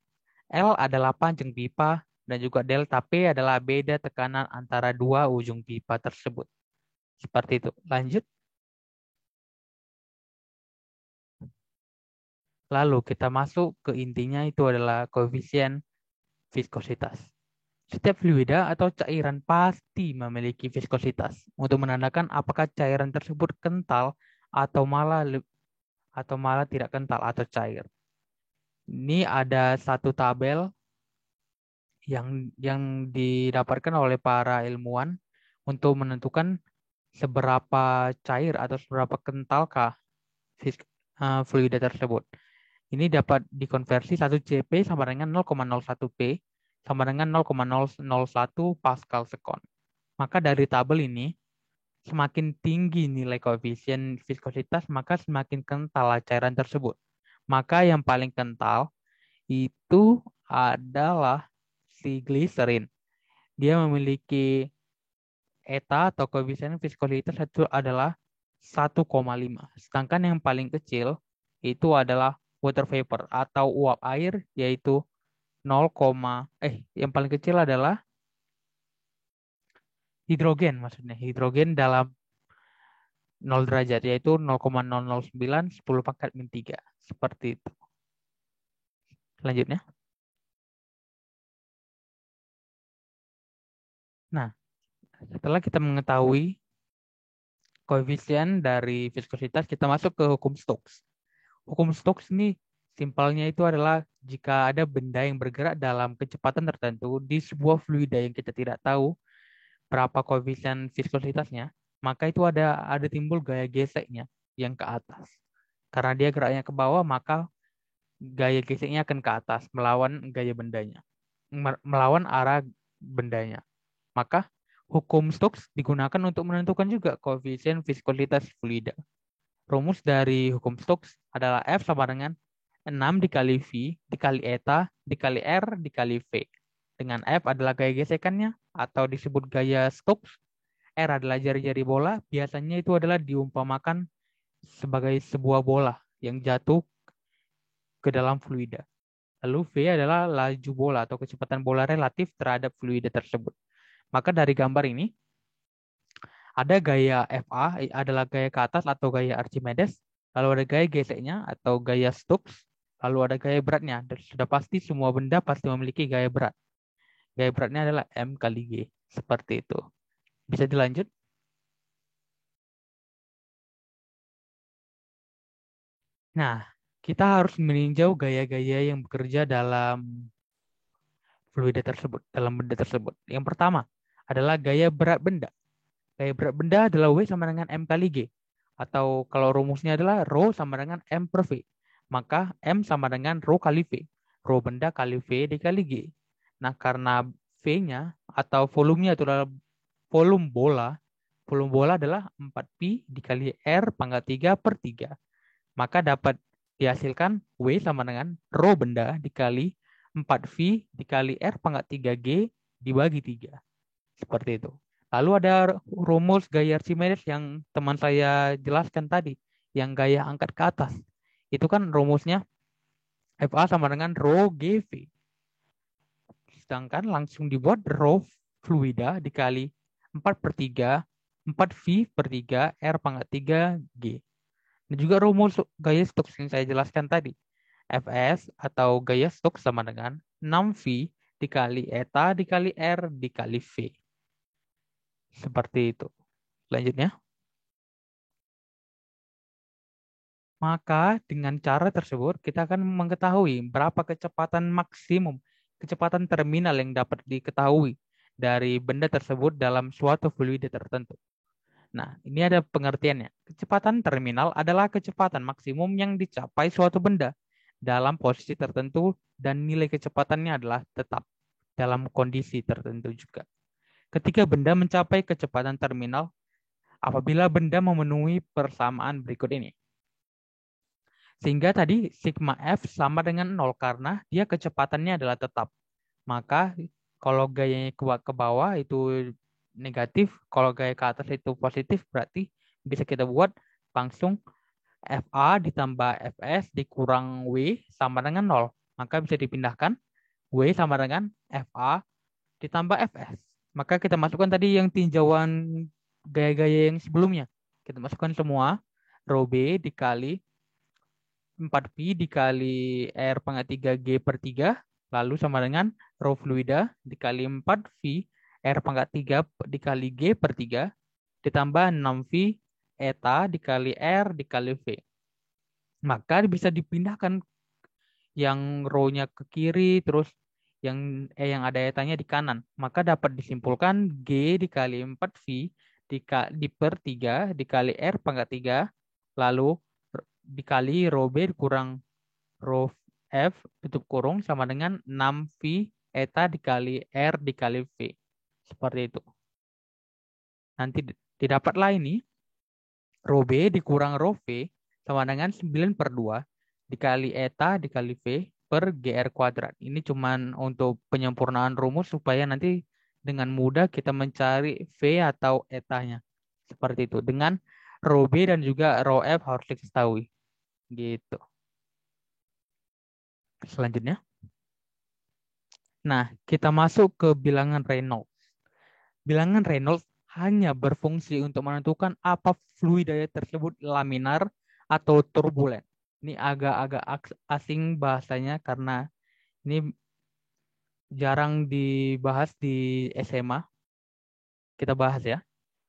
Speaker 8: L adalah panjang pipa, dan juga delta P adalah beda tekanan antara dua ujung pipa tersebut. Seperti itu. Lanjut. Lalu kita masuk ke intinya, itu adalah koefisien viskositas. Setiap fluida atau cairan pasti memiliki viskositas untuk menandakan apakah cairan tersebut kental atau malah tidak kental atau cair. Ini ada satu tabel yang didapatkan oleh para ilmuwan untuk menentukan seberapa cair atau seberapa kentalkah fluida tersebut. Ini dapat dikonversi 1 CP sama dengan 0,01 P sama dengan 0,001 Pascal sekon. Maka dari tabel ini, semakin tinggi nilai koefisien viskositas, maka semakin kental cairan tersebut. Maka yang paling kental itu adalah si gliserin. Dia memiliki eta atau koefisien viskositas itu adalah 1,5. Sedangkan yang paling kecil itu adalah water vapor atau uap air, yaitu yang paling kecil adalah hidrogen, maksudnya hidrogen dalam 0 derajat, yaitu 0,009 10 pangkat min 3. Seperti itu. Selanjutnya. Nah, setelah kita mengetahui koefisien dari viskositas, kita masuk ke hukum Stokes. Hukum Stokes ini simpelnya itu adalah jika ada benda yang bergerak dalam kecepatan tertentu di sebuah fluida yang kita tidak tahu berapa koefisien viskositasnya, maka itu ada timbul gaya geseknya yang ke atas. Karena dia geraknya ke bawah, maka gaya geseknya akan ke atas melawan gaya bendanya, melawan arah bendanya. Maka hukum Stokes digunakan untuk menentukan juga koefisien viskositas fluida. Rumus dari hukum Stokes adalah F sama dengan 6 dikali V dikali eta dikali R dikali V. Dengan F adalah gaya gesekannya atau disebut gaya Stokes. R adalah jari-jari bola. Biasanya itu adalah diumpamakan sebagai sebuah bola yang jatuh ke dalam fluida. Lalu V adalah laju bola atau kecepatan bola relatif terhadap fluida tersebut. Maka dari gambar ini, ada gaya FA adalah gaya ke atas atau gaya Archimedes, lalu ada gaya geseknya atau gaya Stokes, lalu ada gaya beratnya. Dan sudah pasti semua benda pasti memiliki gaya berat. Gaya beratnya adalah M kali G. Seperti itu. Bisa dilanjut? Nah, kita harus meninjau gaya-gaya yang bekerja dalam fluida tersebut, dalam benda tersebut. Yang pertama adalah gaya berat benda. Gaya berat benda adalah W sama dengan M kali G. Atau kalau rumusnya adalah Rho sama dengan M per V. Maka M sama dengan Rho kali V. Rho benda kali V dikali G. Nah, karena V-nya atau volumenya itu adalah volume bola. Volume bola adalah 4Pi dikali R pangkat 3 per 3. Maka dapat dihasilkan W sama dengan Rho benda dikali 4V dikali R pangkat 3G dibagi 3. Seperti itu. Lalu ada rumus gaya Archimedes yang teman saya jelaskan tadi, yang gaya angkat ke atas. Itu kan rumusnya FA sama dengan Rho GV. Sedangkan langsung dibuat Rho fluida dikali 4 per 3, 4V per 3, R pangkat 3, G. Dan juga rumus gaya Stokes yang saya jelaskan tadi. Fs atau gaya Stokes sama dengan 6V dikali eta dikali R dikali V. Seperti itu. Selanjutnya. Maka dengan cara tersebut kita akan mengetahui berapa kecepatan maksimum, kecepatan terminal yang dapat diketahui dari benda tersebut dalam suatu fluida tertentu. Nah, ini ada pengertiannya. Kecepatan terminal adalah kecepatan maksimum yang dicapai suatu benda dalam posisi tertentu dan nilai kecepatannya adalah tetap dalam kondisi tertentu juga. Ketika benda mencapai kecepatan terminal, apabila benda memenuhi persamaan berikut ini. Sehingga tadi sigma F sama dengan 0 karena dia kecepatannya adalah tetap. Maka kalau gayanya ke bawah itu negatif, kalau gaya ke atas itu positif, berarti bisa kita buat langsung FA ditambah Fs dikurang W sama dengan 0. Maka bisa dipindahkan W sama dengan FA ditambah Fs. Maka kita masukkan tadi yang tinjauan gaya-gaya yang sebelumnya. Kita masukkan semua. Rho B dikali 4Pi dikali R pangkat 3G per 3. Lalu sama dengan Rho fluida dikali 4V R pangkat 3 dikali G per 3. Ditambah 6V eta dikali R dikali V. Maka bisa dipindahkan yang Rho-nya ke kiri, terus yang ada etanya di kanan. Maka dapat disimpulkan G dikali 4V di per 3 dikali R pangkat 3, lalu dikali Rho B kurang Rho F tutup kurung sama dengan 6V eta dikali R dikali V. Seperti itu. Nanti didapatlah ini Rho B dikurang Rho V sama dengan 9 per 2 dikali eta dikali V per GR kuadrat. Ini cuman untuk penyempurnaan rumus supaya nanti dengan mudah kita mencari V atau etanya. Seperti itu. Dengan Rho B dan juga Rho F harus diketahui. Gitu. Selanjutnya. Nah, kita masuk ke bilangan Reynolds. Bilangan Reynolds hanya berfungsi untuk menentukan apa fluida tersebut laminar atau turbulen. Ini agak-agak asing bahasanya karena ini jarang dibahas di SMA. Kita bahas ya.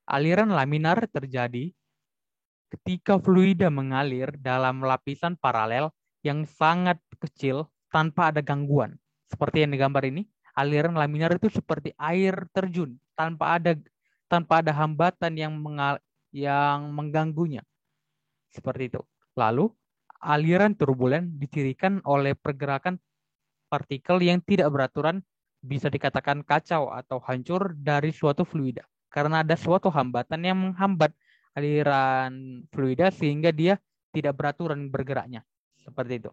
Speaker 8: Aliran laminar terjadi ketika fluida mengalir dalam lapisan paralel yang sangat kecil tanpa ada gangguan. Seperti yang digambar ini, aliran laminar itu seperti air terjun tanpa ada hambatan yang mengganggunya. Seperti itu. Lalu, aliran turbulen dicirikan oleh pergerakan partikel yang tidak beraturan, bisa dikatakan kacau atau hancur dari suatu fluida. Karena ada suatu hambatan yang menghambat aliran fluida sehingga dia tidak beraturan bergeraknya. Seperti itu.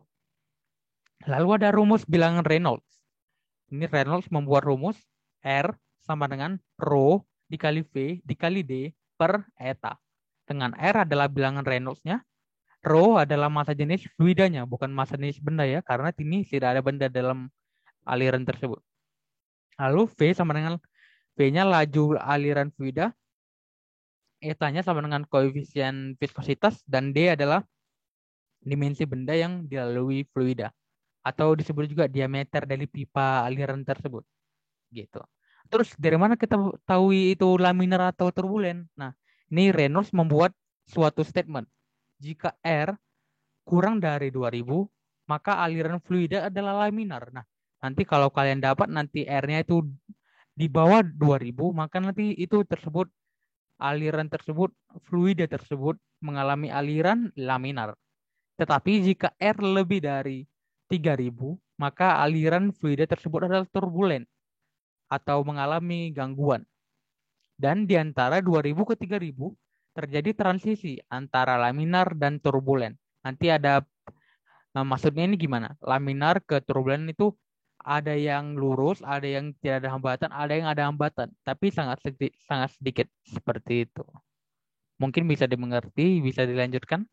Speaker 8: Lalu ada rumus bilangan Reynolds. Ini Reynolds membuat rumus R sama dengan Rho dikali V dikali D per eta. Dengan R adalah bilangan Reynolds-nya. Rho adalah massa jenis fluidanya, bukan massa jenis benda ya, karena ini tidak ada benda dalam aliran tersebut. Lalu V sama dengan V-nya laju aliran fluida, eta-nya sama dengan koefisien viskositas, dan D adalah dimensi benda yang dilalui fluida. Atau disebut juga diameter dari pipa aliran tersebut. Gitu. Terus dari mana kita tahu itu laminar atau turbulen? Nah, ini Reynolds membuat suatu statement. Jika R kurang dari 2000, maka aliran fluida adalah laminar. Nah, nanti kalau kalian dapat nanti R-nya itu di bawah 2000, maka nanti itu tersebut aliran tersebut, fluida tersebut mengalami aliran laminar. Tetapi jika R lebih dari 3000, maka aliran fluida tersebut adalah turbulen atau mengalami gangguan. Dan di antara 2000 ke 3000 terjadi transisi antara laminar dan turbulen. Nanti ada maksudnya ini gimana? Laminar ke turbulen itu ada yang lurus, ada yang tidak ada hambatan, ada yang ada hambatan, tapi sangat sedikit seperti itu. Mungkin bisa dimengerti, bisa dilanjutkan.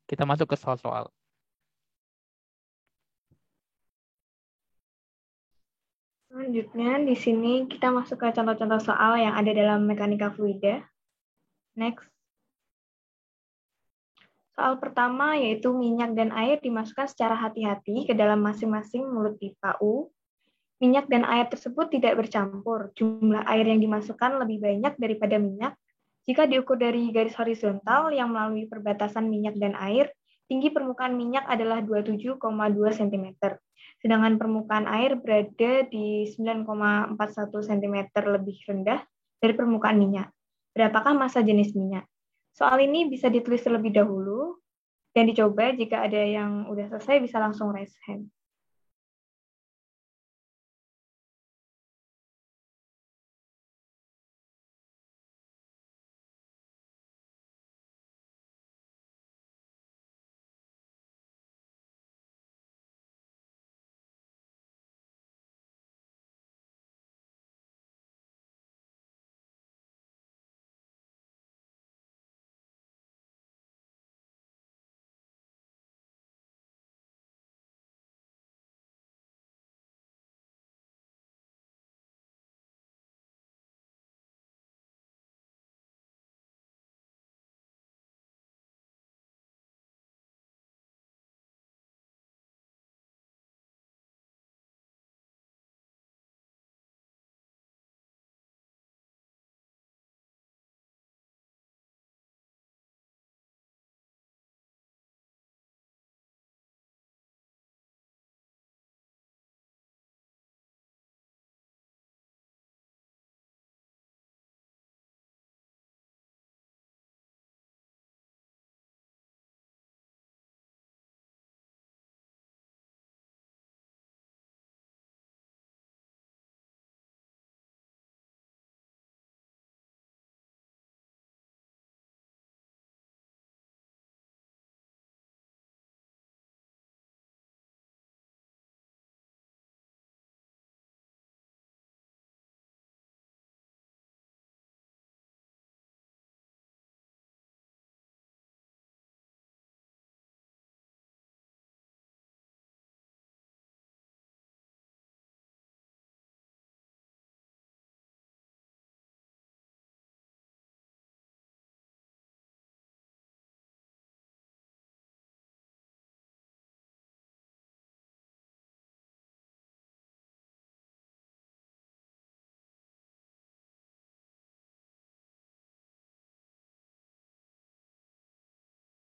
Speaker 8: Kita masuk ke soal-soal.
Speaker 1: Selanjutnya, di sini kita masuk ke contoh-contoh soal yang ada dalam mekanika fluida. Next. Soal pertama yaitu minyak dan air dimasukkan secara hati-hati ke dalam masing-masing mulut pipa U. Minyak dan air tersebut tidak bercampur. Jumlah air yang dimasukkan lebih banyak daripada minyak. Jika diukur dari garis horizontal yang melalui perbatasan minyak dan air, tinggi permukaan minyak adalah 27,2 cm. Sedangkan permukaan air berada di 9,41 cm lebih rendah dari permukaan minyak. Berapakah massa jenis minyak? Soal ini bisa ditulis terlebih dahulu dan dicoba. Jika ada yang udah selesai bisa langsung raise hand.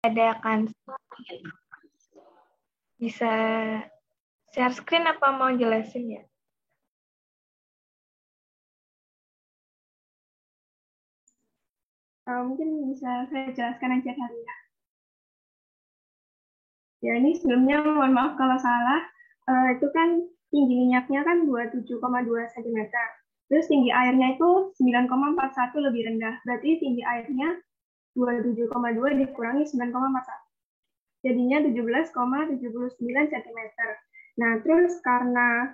Speaker 1: Ada Kansa, bisa share screen apa mau jelasin ya?
Speaker 9: Mungkin bisa saya jelaskan aja kali ya. Ya ini sebelumnya mohon maaf kalau salah. Itu kan tinggi minyaknya kan 27,2 cm. Terus tinggi airnya itu 9,41 lebih rendah. Berarti tinggi airnya 27,2 dikurangi 9,41. Jadinya 17,79 cm. Nah, terus karena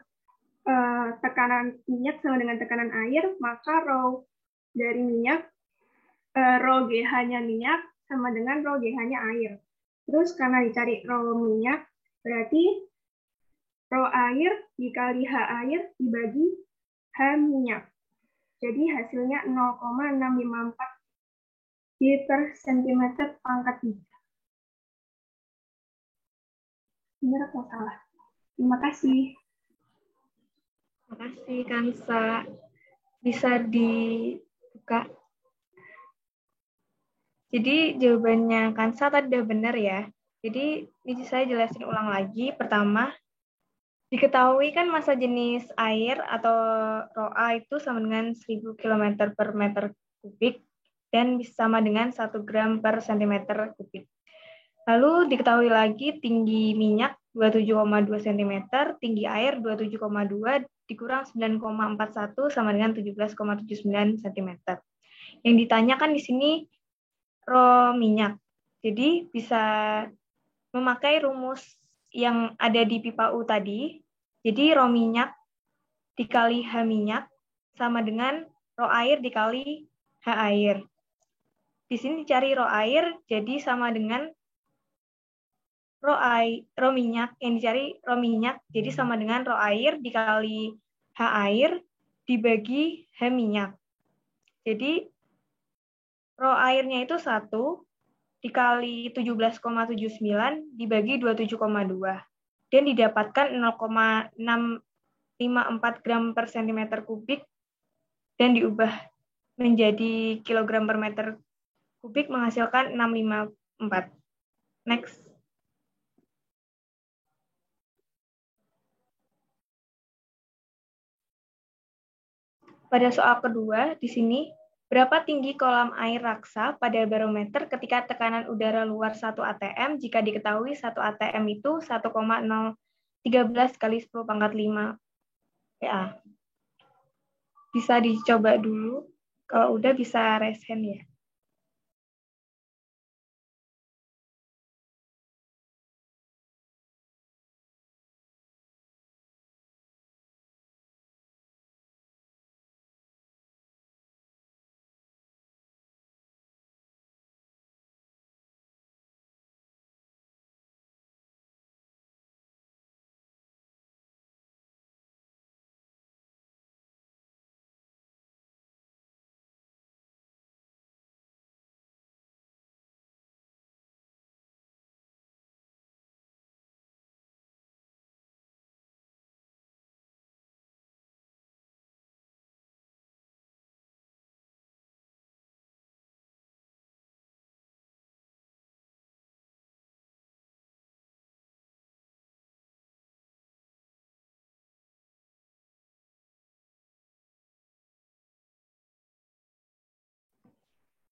Speaker 9: tekanan minyak sama dengan tekanan air, maka rho dari minyak, rho GH-nya minyak sama dengan rho GH-nya air. Terus karena dicari rho minyak, berarti rho air dikali H air dibagi H minyak. Jadi hasilnya 0,654 per cm pangkat 3. Benar atau salah? Terima kasih.
Speaker 1: Terima kasih, Kansa. Bisa dibuka. Jadi jawabannya Kansa tadi udah benar ya. Jadi ini saya jelasin ulang lagi. Pertama, diketahui kan massa jenis air atau ρA itu sama dengan 1000 km per meter kubik dan sama dengan 1 gram per cm kubik. Lalu diketahui lagi tinggi minyak 27,2 cm, tinggi air 27,2 dikurang 9,41 sama dengan 17,79 cm. Yang ditanyakan di sini ρ minyak. Jadi bisa memakai rumus yang ada di pipa U tadi. Jadi ρ minyak dikali H minyak sama dengan ρ air dikali H air. Di sini dicari ρ air, jadi sama dengan ρ minyak, yang dicari ρ minyak, jadi sama dengan ρ air dikali H air dibagi H minyak. Jadi ρ airnya itu 1 dikali 17,79 dibagi 27,2 dan didapatkan 0,654 gram per cm kubik dan diubah menjadi kilogram per meter kubik menghasilkan 654. Next. Pada soal kedua, di sini, berapa tinggi kolam air raksa pada barometer ketika tekanan udara luar 1 atm jika diketahui 1 atm itu 1,013 kali 10 pangkat 5 PA. Bisa dicoba dulu, kalau udah bisa raise hand ya.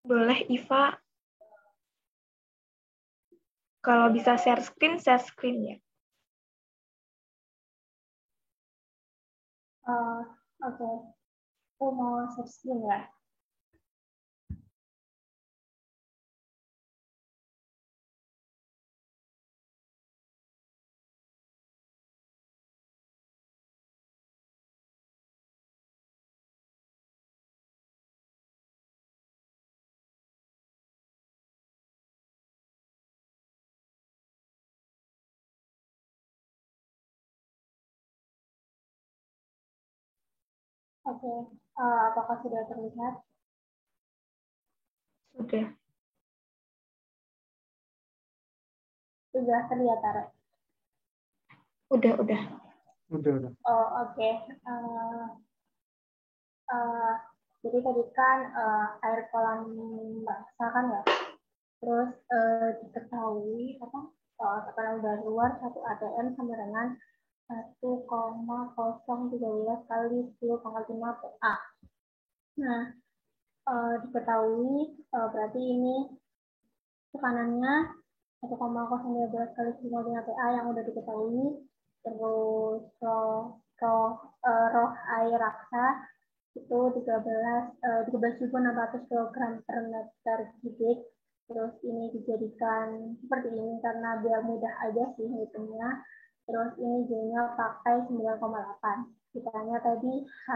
Speaker 1: Boleh, Iva. Kalau bisa share screen ya.
Speaker 5: Oke. Aku mau share screen ya. Oke, apakah sudah terlihat?
Speaker 1: Sudah.
Speaker 5: Sudah terlihat, Tara?
Speaker 1: Udah.
Speaker 3: Udah.
Speaker 5: Oh, oke. Jadi tadi kan air kolam raksa kan ya. Terus diketahui tekanan udara luar 1 atm sama dengan 1,013 kali 10 pangkat 5 PA. Nah, diketahui berarti ini tekanannya 1,013 kali 10 pangkat 5 PA yang udah diketahui. Terus roh air raksa itu 13.600 kg per meter kubik. Terus ini dijadikan seperti ini karena biar mudah aja sih hitungnya. Terus ini J-nya pakai 9,8. Ditanya tadi H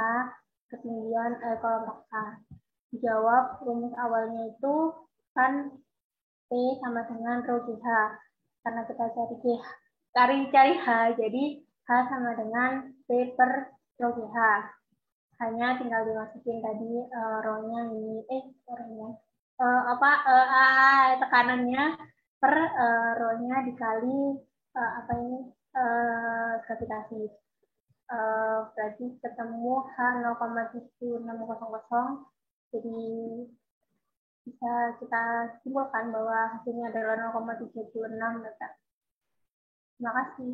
Speaker 5: ketinggian air kolam raksa. Dijawab rumus awalnya itu kan P sama dengan rho GH. Karena kita cari H, jadi H sama dengan P per rho GH. Hanya tinggal dimasukin tadi rho-nya ini, tekanannya per rho-nya dikali gravitasi. Berarti ketemu H 0,7600, jadi
Speaker 9: bisa kita simpulkan bahwa hasilnya adalah 0,36 meter. Terima kasih.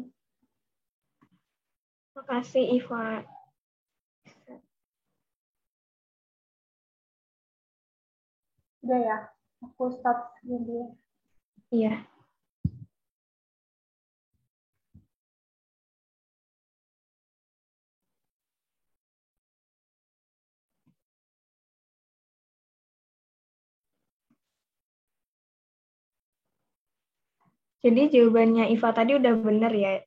Speaker 1: Terima kasih, Iva.
Speaker 9: Udah ya, aku stop dulu.
Speaker 1: Iya. Jadi jawabannya Iva tadi udah benar ya.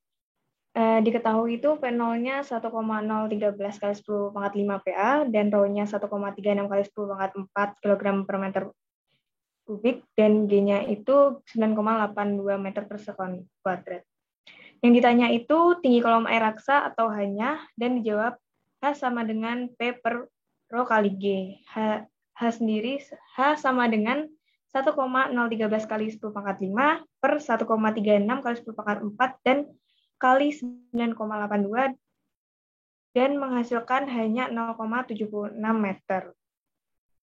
Speaker 1: Diketahui itu P0-nya 1,013 kali 10 pangkat 5 PA dan ρ-nya 1,36 kali 10 pangkat 4 kg per meter kubik dan G-nya itu 9,82 meter per sekon kuadrat. Yang ditanya itu tinggi kolom air raksa atau hanya, dan dijawab H sama dengan P per ρ kali G. H sendiri, H sama dengan 1,013 kali 10 pangkat 5 per 1,36 kali 10 pangkat 4 dan kali 9,82 dan menghasilkan hanya 0,76 meter.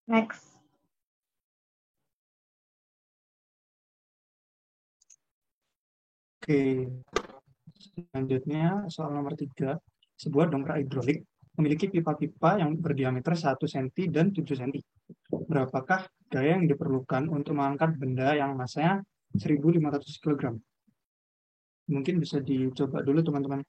Speaker 1: Next.
Speaker 3: Oke, selanjutnya soal nomor 3. Sebuah dongkrak hidrolik memiliki pipa-pipa yang berdiameter 1 cm dan 7 cm. Berapakah daya yang diperlukan untuk mengangkat benda yang masanya 1.500 kg? Mungkin bisa dicoba dulu teman-teman.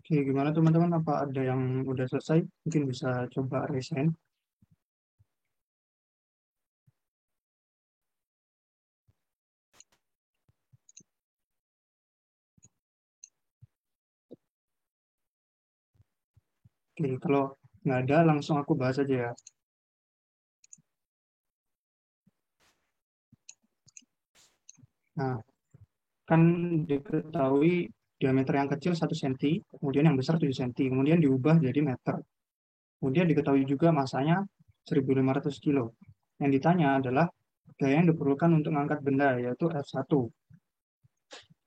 Speaker 3: Oke, gimana teman-teman? Apa ada yang udah selesai? Mungkin bisa coba resign. Oke, kalau nggak ada, langsung aku bahas aja ya. Nah, kan diketahui diameter yang kecil 1 cm, kemudian yang besar 7 cm, kemudian diubah jadi meter. Kemudian diketahui juga masanya 1.500 kilo. Yang ditanya adalah gaya yang diperlukan untuk mengangkat benda, yaitu F1.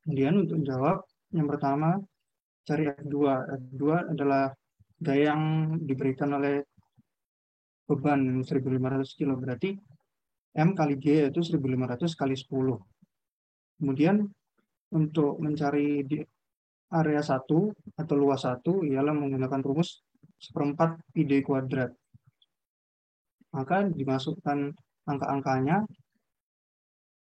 Speaker 3: Kemudian untuk menjawab, yang pertama, cari F2. F2 adalah gaya yang diberikan oleh beban 1.500 kilo. Berarti M kali G yaitu 1500 kali 10. Kemudian untuk mencari di area 1 atau luas 1 ialah menggunakan rumus 1/4 pi d kuadrat. Maka dimasukkan angka-angkanya,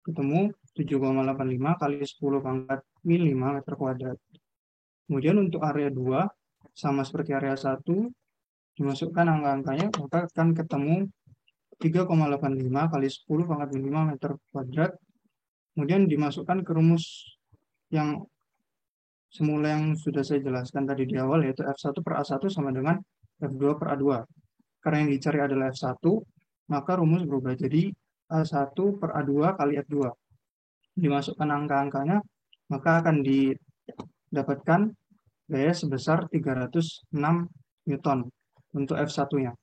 Speaker 3: ketemu 7,85 kali 10 pangkat min 5 meter kuadrat. Kemudian untuk area 2, sama seperti area 1, dimasukkan angka-angkanya, maka akan ketemu 3,85 kali 10 pangkat min 5 meter kuadrat. Kemudian dimasukkan ke rumus yang semula yang sudah saya jelaskan tadi di awal, yaitu F1 per A1 sama dengan F2 per A2. Karena yang dicari adalah F1, maka rumus berubah jadi A1 per A2 kali F2. Dimasukkan angka-angkanya, maka akan didapatkan gaya sebesar 306 Newton untuk F1-nya.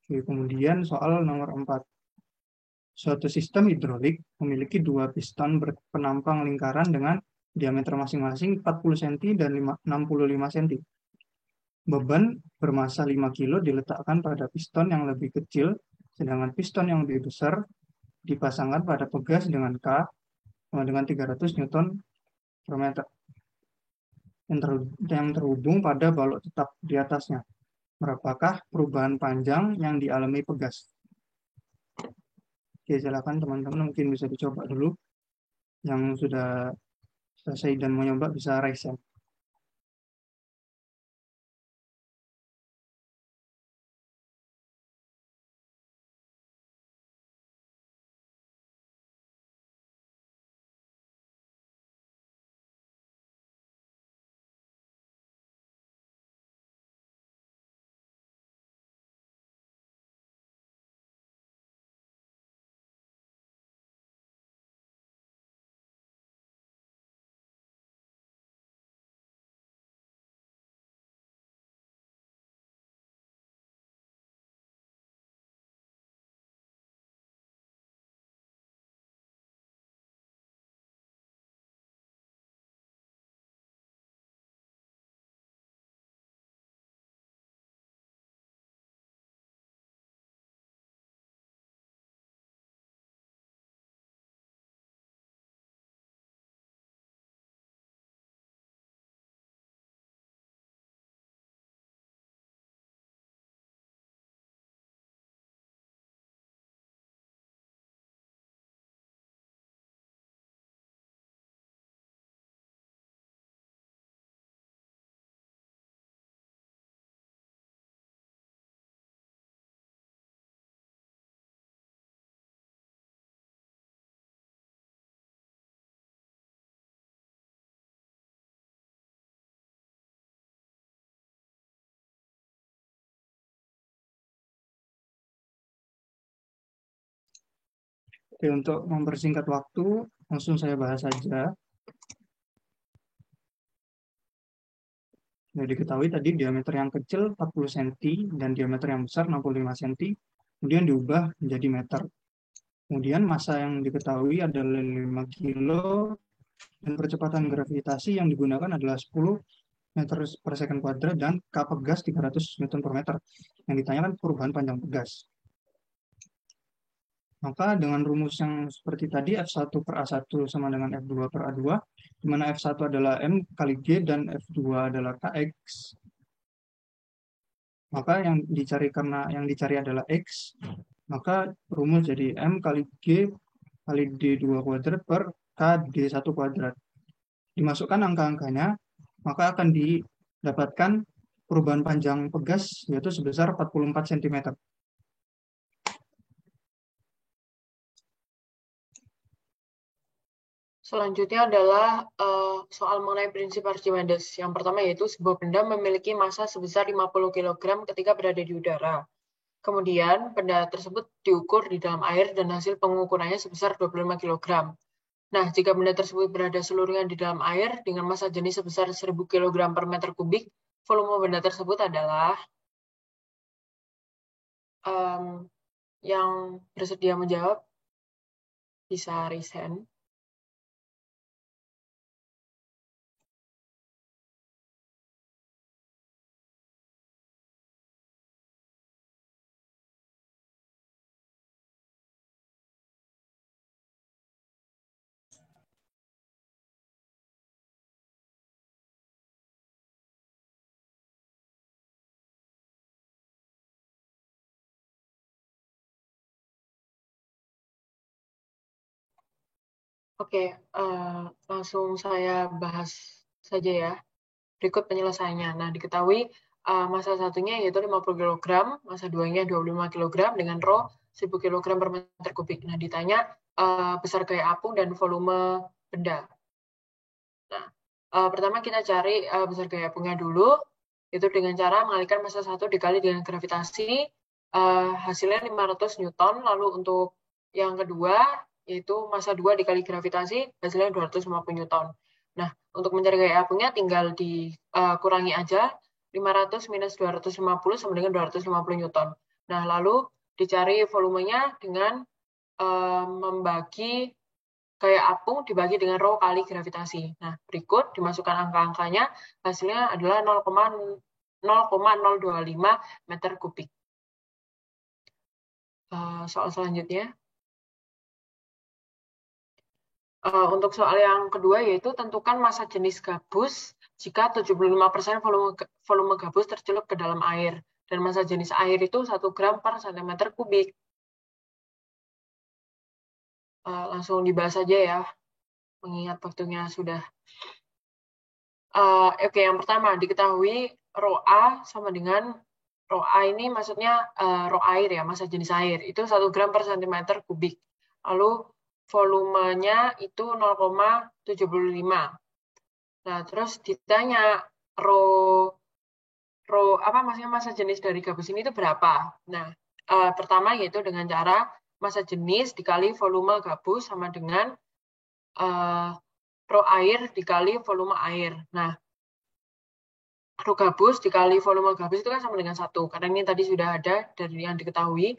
Speaker 3: Oke, kemudian soal nomor 4. Suatu sistem hidrolik memiliki dua piston berpenampang lingkaran dengan diameter masing-masing 40 cm dan 65 cm. Beban bermasa 5 kg diletakkan pada piston yang lebih kecil, sedangkan piston yang lebih besar dipasangkan pada pegas dengan K sama dengan 300 Newton per meter yang terhubung pada balok tetap di atasnya. Berapakah perubahan panjang yang dialami pegas? Oke, silakan teman-teman mungkin bisa dicoba dulu. Yang sudah selesai dan mau nyoba bisa raise hand. Oke, untuk mempersingkat waktu, langsung saya bahas saja. Jadi diketahui tadi diameter yang kecil 40 cm dan diameter yang besar 65 cm, kemudian diubah menjadi meter. Kemudian massa yang diketahui adalah 5 kilo dan percepatan gravitasi yang digunakan adalah 10 meter per second kuadrat dan K pegas 300 Newton per meter. Yang ditanyakan perubahan panjang pegas. Maka dengan rumus yang seperti tadi, F1 per A1 sama dengan F2 per A2, di mana F1 adalah M kali G dan F2 adalah Kx. Maka yang dicari adalah X, maka rumus jadi M kali G kali D2 kuadrat per K D1 kuadrat. Dimasukkan angka-angkanya, maka akan didapatkan perubahan panjang pegas yaitu sebesar 44 cm.
Speaker 4: Selanjutnya adalah soal mengenai prinsip Archimedes. Yang pertama yaitu sebuah benda memiliki massa sebesar 50 kg ketika berada di udara. Kemudian benda tersebut diukur di dalam air dan hasil pengukurannya sebesar 25 kg. Nah, jika benda tersebut berada seluruhnya di dalam air dengan massa jenis sebesar 1000 kg per meter kubik, volume benda tersebut adalah yang bersedia menjawab bisa raise hand. Oke, langsung saya bahas saja ya. Berikut penyelesaiannya. Nah, diketahui massa satunya yaitu 50 kg, massa duanya 25 kg dengan rho 1000 kg per meter kubik. Nah, ditanya besar gaya apung dan volume benda. Nah, pertama kita cari besar gaya apungnya dulu, itu dengan cara mengalihkan massa 1 dikali dengan gravitasi, hasilnya 500 Newton. Lalu untuk yang kedua, yaitu massa 2 dikali gravitasi, hasilnya 250 Newton. Nah, untuk mencari gaya apungnya tinggal dikurangi aja, 500 minus 250 sama dengan 250 Newton. Nah, lalu dicari volumenya dengan membagi gaya apung dibagi dengan rho kali gravitasi. Nah, berikut dimasukkan angka-angkanya, hasilnya adalah 0,025 meter kubik. Soal selanjutnya. Untuk soal yang kedua yaitu tentukan massa jenis gabus jika 75% volume gabus tercelup ke dalam air. Dan massa jenis air itu 1 gram per cm kubik. Langsung dibahas saja ya, mengingat waktunya sudah. Oke, yang pertama diketahui rho A sama dengan rho A ini maksudnya rho air ya, massa jenis air. Itu 1 gram per cm kubik. Lalu volumenya itu 0,75. Nah, terus ditanya maksudnya massa jenis dari gabus ini itu berapa? Nah, pertama yaitu dengan cara massa jenis dikali volume gabus sama dengan rho air dikali volume air. Nah, rho gabus dikali volume gabus itu kan sama dengan 1, karena ini tadi sudah ada dari yang diketahui.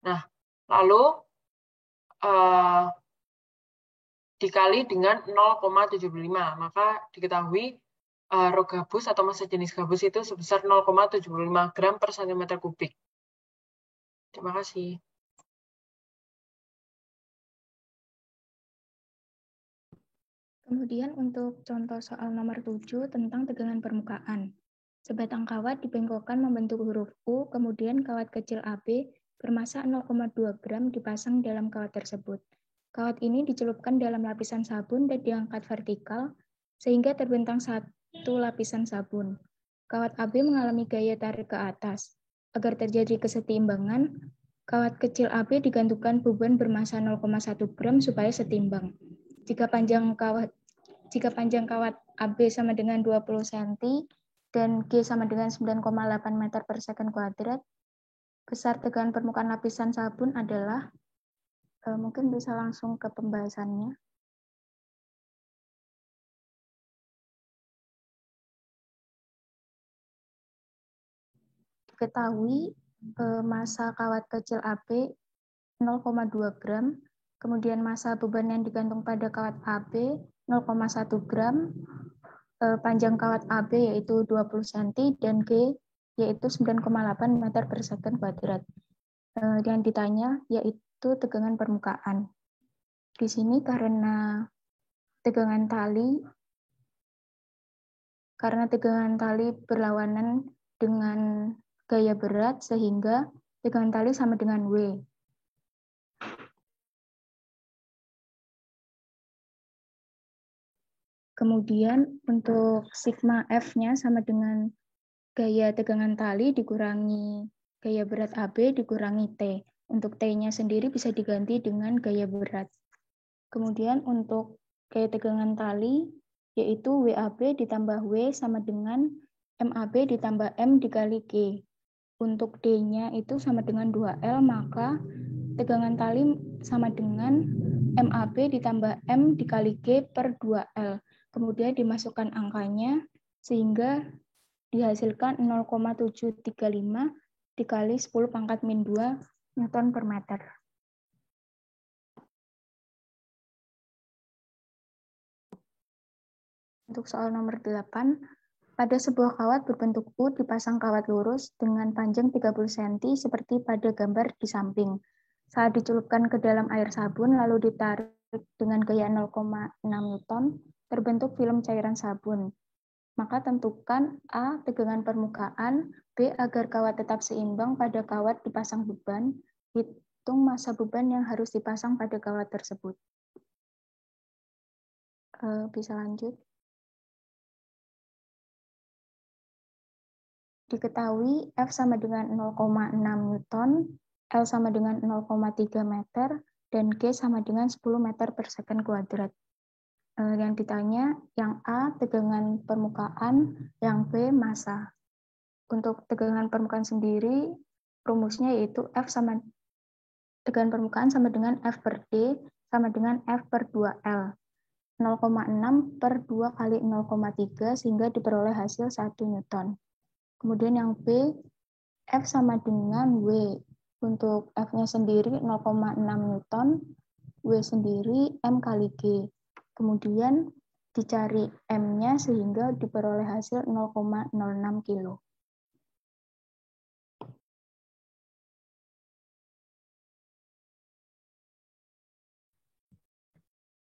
Speaker 4: Nah, lalu dikali dengan 0,75, maka diketahui rho gabus atau massa jenis gabus itu sebesar 0,75 gram per cm kubik. Terima kasih.
Speaker 5: Kemudian untuk contoh soal nomor 7 tentang tegangan permukaan. Sebatang kawat dibengkokkan membentuk huruf U, kemudian kawat kecil AB bermassa 0,2 gram dipasang dalam kawat tersebut. Kawat ini dicelupkan dalam lapisan sabun dan diangkat vertikal, sehingga terbentang satu lapisan sabun. Kawat AB mengalami gaya tarik ke atas. Agar terjadi kesetimbangan, kawat kecil AB digantungkan beban bermassa 0,1 gram supaya setimbang. Jika panjang kawat AB sama dengan 20 cm dan G sama dengan 9,8 meter per second kuadrat, besar tegangan permukaan lapisan sabun adalah, mungkin bisa langsung ke pembahasannya. Ketahui massa kawat kecil AB 0,2 gram, kemudian massa beban yang digantung pada kawat AB 0,1 gram, panjang kawat AB yaitu 20 cm, dan G yaitu 9,8 meter per second kuadrat. Yang ditanya yaitu tegangan permukaan. Di sini karena tegangan tali berlawanan dengan gaya berat, sehingga tegangan tali sama dengan W. Kemudian untuk sigma F-nya sama dengan gaya tegangan tali dikurangi gaya berat AB dikurangi T. Untuk T-nya sendiri bisa diganti dengan gaya berat. Kemudian untuk gaya tegangan tali yaitu WAB ditambah W sama dengan MAB ditambah M dikali G. Untuk D-nya itu sama dengan 2L, maka tegangan tali sama dengan MAB ditambah M dikali G per 2L. Kemudian dimasukkan angkanya sehingga dihasilkan 0,735 dikali 10 pangkat min 2 Newton per meter. Untuk soal nomor 8, pada sebuah kawat berbentuk U dipasang kawat lurus dengan panjang 30 cm seperti pada gambar di samping. Saat dicelupkan ke dalam air sabun lalu ditarik dengan gaya 0,6 Newton, terbentuk film cairan sabun. Maka tentukan A. tegangan permukaan, B. agar kawat tetap seimbang pada kawat dipasang beban, hitung massa beban yang harus dipasang pada kawat tersebut. Bisa lanjut. Diketahui F sama dengan 0,6 Newton, L sama dengan 0,3 meter, dan G sama dengan 10 meter per second kuadrat. Yang ditanya, yang A tegangan permukaan, yang B massa. Untuk tegangan permukaan sendiri, rumusnya yaitu tegangan permukaan sama dengan F per D sama dengan F per 2L. 0,6 per 2 kali 0,3 sehingga diperoleh hasil 1 Newton. Kemudian yang B, F sama dengan W. Untuk F-nya sendiri 0,6 Newton, W sendiri M kali G. Kemudian dicari M-nya sehingga diperoleh hasil 0,06 kilo.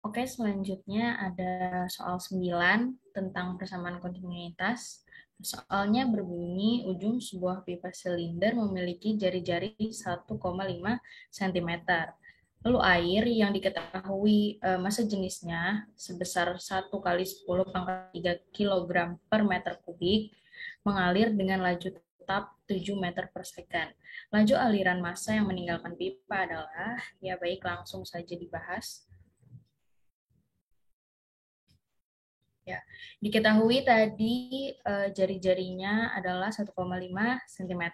Speaker 6: Oke, selanjutnya ada soal 9 tentang persamaan kontinuitas. Soalnya berbunyi ujung sebuah pipa silinder memiliki jari-jari 1,5 cm. Lalu air yang diketahui massa jenisnya sebesar 1 kali 10 pangkat 3 kg per meter kubik mengalir dengan laju tetap 7 meter per second. Laju aliran massa yang meninggalkan pipa adalah, ya baik langsung saja dibahas. Ya, diketahui tadi jari-jarinya adalah 1,5 cm.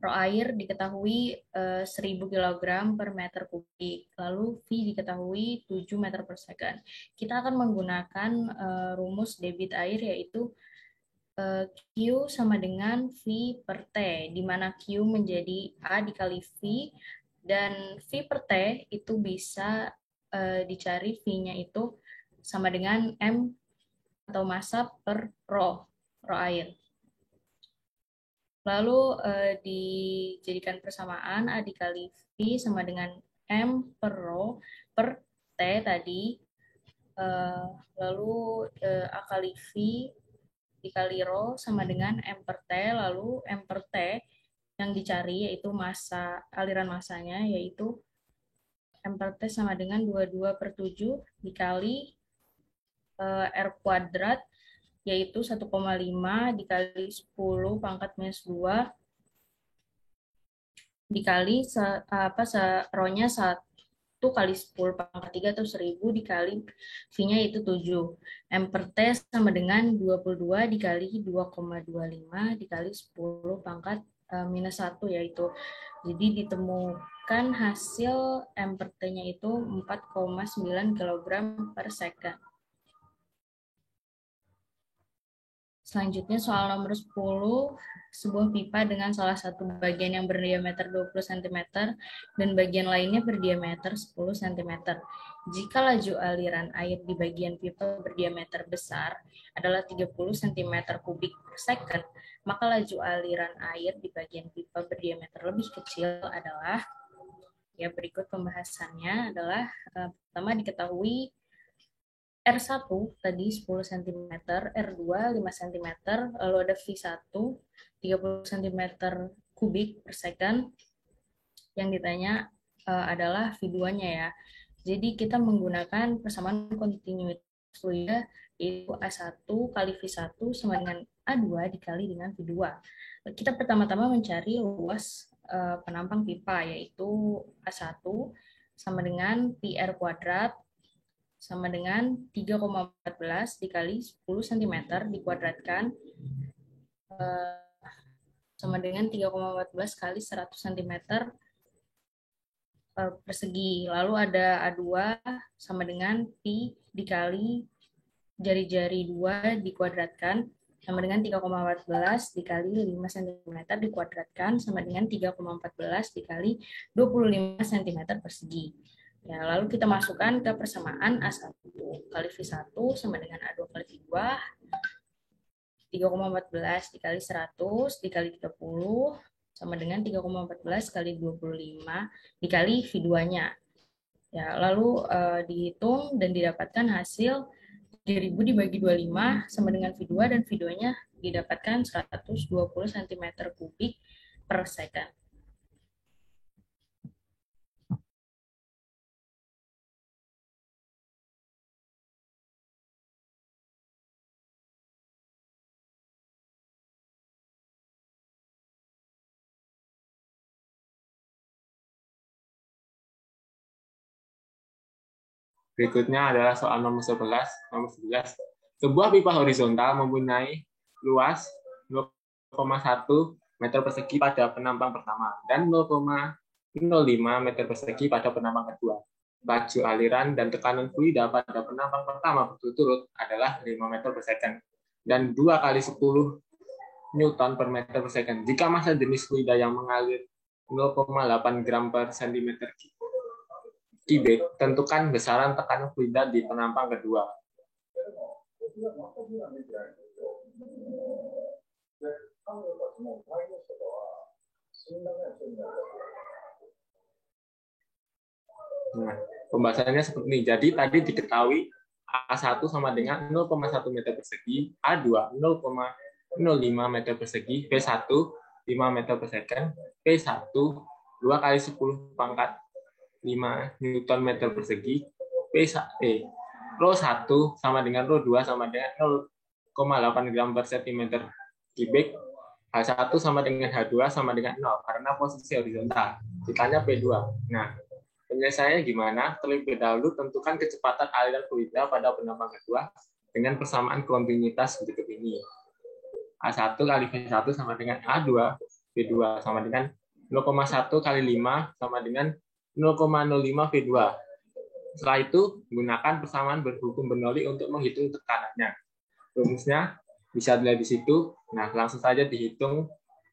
Speaker 6: Rho air diketahui 1000 kg per meter kubik. Lalu V diketahui 7 meter per second. Kita akan menggunakan rumus debit air yaitu Q sama dengan V per T, di mana Q menjadi A dikali V, dan V per T itu bisa dicari V-nya itu sama dengan M atau massa per rho air. Lalu dijadikan persamaan A dikali V sama dengan M per rho per T tadi. Lalu A kali V dikali rho sama dengan M per T, lalu M per T yang dicari yaitu massa, aliran massanya yaitu M per T sama dengan 22 per 7 dikali R kuadrat yaitu 1,5 dikali 10 pangkat minus 2 dikali rho-nya 1 kali 10 pangkat 3 atau 1000 dikali V-nya itu 7. M per T sama dengan 22 dikali 2,25 dikali 10 pangkat minus 1 yaitu. Jadi ditemukan hasil M per T-nya itu 4,9 kg per second. Selanjutnya soal nomor 10, sebuah pipa dengan salah satu bagian yang berdiameter 20 cm dan bagian lainnya berdiameter 10 cm. Jika laju aliran air di bagian pipa berdiameter besar adalah 30 cm kubik per second, maka laju aliran air di bagian pipa berdiameter lebih kecil adalah, ya berikut pembahasannya adalah, pertama diketahui R1 tadi 10 cm, R2 5 cm, lalu ada V1 30 cm kubik per second. Yang ditanya adalah V2-nya ya. Jadi kita menggunakan persamaan kontinuitas fluida yaitu A1 kali V1 sama dengan A2 dikali dengan V2. Kita pertama-tama mencari luas penampang pipa yaitu A1 sama dengan PR kuadrat sama dengan 3,14 dikali 10 cm dikuadratkan sama dengan 3,14 kali 100 cm persegi. Lalu ada A2 sama dengan Pi dikali jari-jari 2 dikuadratkan sama dengan 3,14 dikali 5 cm dikuadratkan sama dengan 3,14 dikali 25 cm persegi. Ya, lalu kita masukkan ke persamaan A1 kali V1 sama dengan A2 kali V2. 3,14 dikali 100 dikali 30 sama dengan 3,14 kali 25 dikali V2-nya. Ya, lalu dihitung dan didapatkan hasil 3000 dibagi 25 sama dengan V2 dan V2-nya didapatkan 120 cm kubik per second.
Speaker 7: Berikutnya adalah soal nomor 11. Nomor 11. Sebuah pipa horizontal mempunyai luas 0,1 meter persegi pada penampang pertama dan 0,05 meter persegi pada penampang kedua. Laju aliran dan tekanan fluida pada penampang pertama berturut-turut adalah 5 meter per second dan 2 kali 10 Newton per meter per second. Jika massa jenis fluida yang mengalir 0,8 gram per sentimeter kubik, tentukan besaran tekanan fluida di penampang kedua. Nah, pembahasannya seperti ini. Jadi tadi diketahui A1 sama dengan 0,1 meter persegi, A2 0,05 meter persegi, P1 5 meter per second, P1 2 kali 10 pangkat 5 Newton meter persegi, Rho 1 sama dengan Rho 2 sama dengan 0,8 gram per sentimeter kubik, H1 sama dengan H2 sama dengan 0 karena posisi horizontal. Ditanya P2. Nah, penyelesaiannya gimana? Terlebih dahulu tentukan kecepatan aliran fluida pada penampang kedua dengan persamaan kontinuitas berikut ini. A1 kali V1 sama dengan A2, V2 sama dengan 0,1 kali 5 sama dengan 0,05 V2. Setelah itu, gunakan persamaan berhukum Bernoulli untuk menghitung tekanannya. Rumusnya bisa dilihat di situ. Nah, langsung saja dihitung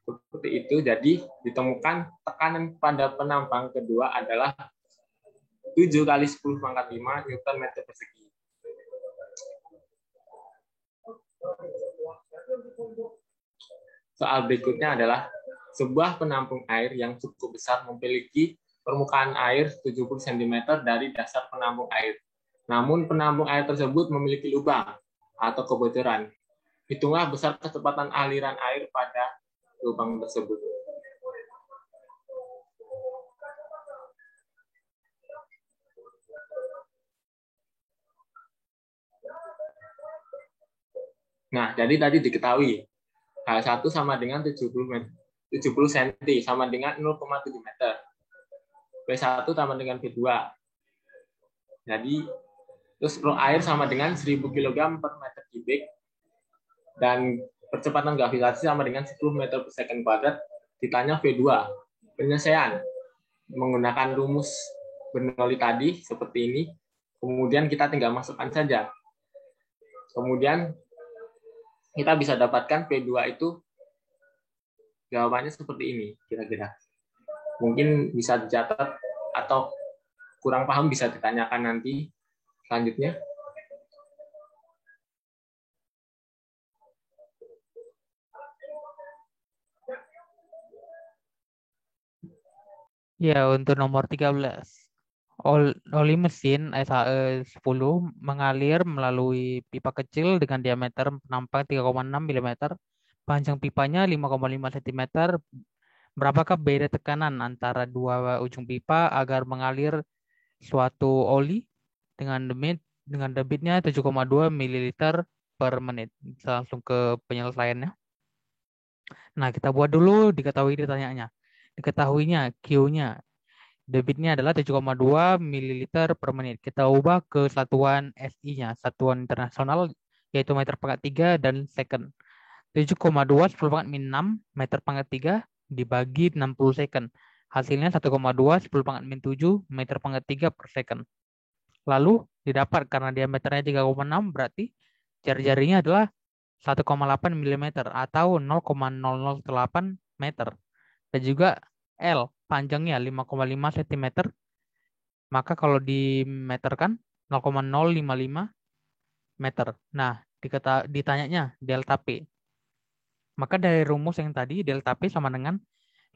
Speaker 7: seperti itu. Jadi, ditemukan tekanan pada penampang kedua adalah 7 kali 10 pangkat 5 Newton meter persegi. Soal berikutnya adalah sebuah penampung air yang cukup besar memiliki permukaan air 70 cm dari dasar penampung air. Namun penampung air tersebut memiliki lubang atau kebocoran. Hitunglah besar kecepatan aliran air pada lubang tersebut. Nah, jadi tadi diketahui H1 sama dengan 70 cm sama dengan 0,7 meter. P1 sama dengan P2. Jadi, terus Rho air sama dengan 1000 kg per meter kubik. Dan percepatan gravitasi sama dengan 10 meter per second kuadrat. Ditanya V2. Penyelesaian menggunakan rumus Bernoulli tadi seperti ini. Kemudian kita tinggal masukkan saja. Kemudian kita bisa dapatkan P2 itu jawabannya seperti ini kira-kira. Mungkin bisa dicatat atau kurang paham bisa ditanyakan nanti selanjutnya.
Speaker 8: Ya, untuk nomor 13. Oli mesin SHE-10 mengalir melalui pipa kecil dengan diameter penampang 3,6 mm, panjang pipanya 5,5 cm. Berapakah beda tekanan antara dua ujung pipa agar mengalir suatu oli dengan debitnya 7,2 ml per menit? Kita langsung ke penyelesaiannya. Nah, kita buat dulu diketahuinya Q-nya. Debitnya adalah 7,2 ml per menit. Kita ubah ke satuan SI-nya, satuan internasional, yaitu meter pangkat 3 dan second. 7,2 10 pangkat min 6 meter pangkat 3 dibagi 60 second. Hasilnya 1,2 10 pangkat min 7 meter pangkat 3 per second. Lalu didapat karena diameternya 3,6 berarti jari-jarinya adalah 1,8 mm atau 0,008 meter. Dan juga L panjangnya 5,5 cm. Maka kalau dimeterkan 0,055 meter. Nah, ditanyanya delta P. Maka dari rumus yang tadi, delta P sama dengan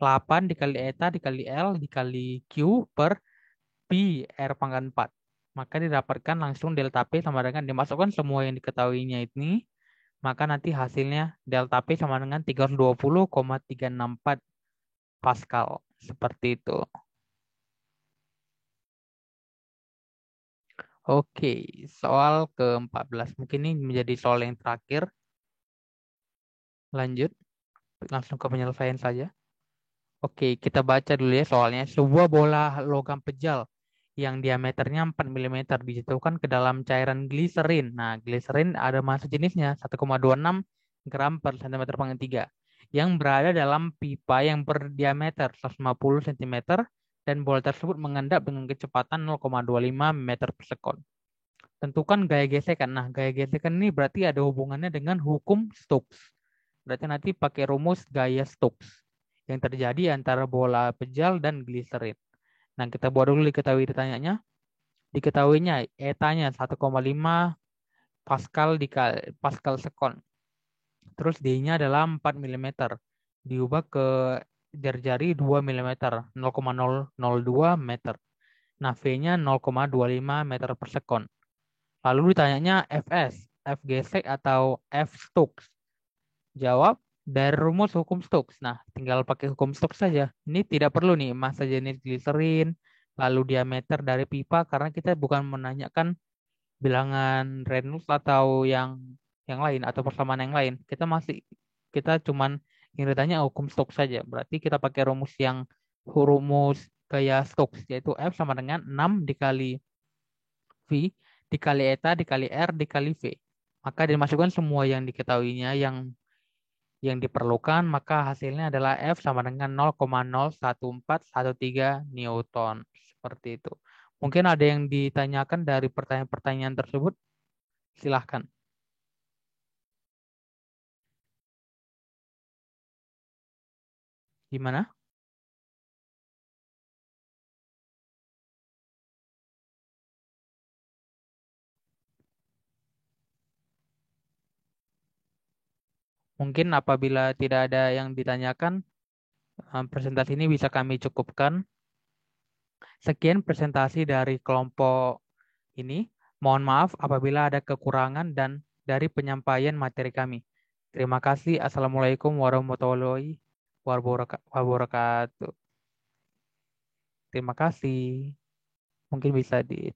Speaker 8: 8 dikali eta dikali L dikali Q per Pi R pangkat 4. Maka didapatkan langsung delta P sama dengan dimasukkan semua yang diketahuinya ini. Maka nanti hasilnya delta P sama dengan 320,364 Pascal. Seperti itu. Oke, soal ke-14. Mungkin ini menjadi soal yang terakhir. Lanjut. Langsung ke penyelesaian saja. Oke, kita baca dulu ya soalnya. Sebuah bola logam pejal yang diameternya 4 mm dijatuhkan ke dalam cairan gliserin. Nah, gliserin ada massa jenisnya 1,26 gram per cm pangkat 3 yang berada dalam pipa yang berdiameter 150 cm dan bola tersebut mengendap dengan kecepatan 0,25 meter per sekon. Tentukan gaya gesekan. Nah, gaya gesekan ini berarti ada hubungannya dengan hukum Stokes. Berarti nanti pakai rumus gaya Stokes yang terjadi antara bola pejal dan gliserin. Nah, kita buat dulu diketahui ditanyanya. Diketahuinya etanya 1,5 Pascal sekon. Terus D-nya adalah 4 mm. Diubah ke jari-jari 2 mm, 0,002 meter. Nah, V-nya 0,25 meter per sekon. Lalu ditanyanya Fs, F gesek atau F Stokes. Jawab dari rumus hukum Stokes. Nah, tinggal pakai hukum Stokes saja. Ini tidak perlu nih massa jenis gliserin, lalu diameter dari pipa, karena kita bukan menanyakan bilangan Reynolds atau yang lain atau persamaan yang lain. Kita cuman yang ditanya hukum Stokes saja. Berarti kita pakai rumus gaya Stokes, yaitu F sama dengan 6 dikali V dikali eta dikali R dikali V. Maka dimasukkan semua yang diketahuinya yang diperlukan, maka hasilnya adalah F sama dengan 0,01413 Newton. Seperti itu. Mungkin ada yang ditanyakan dari pertanyaan-pertanyaan tersebut? Silahkan. Gimana? Mungkin apabila tidak ada yang ditanyakan, presentasi ini bisa kami cukupkan. Sekian presentasi dari kelompok ini. Mohon maaf apabila ada kekurangan dan dari penyampaian materi kami. Terima kasih. Assalamualaikum warahmatullahi wabarakatuh. Terima kasih. Mungkin bisa di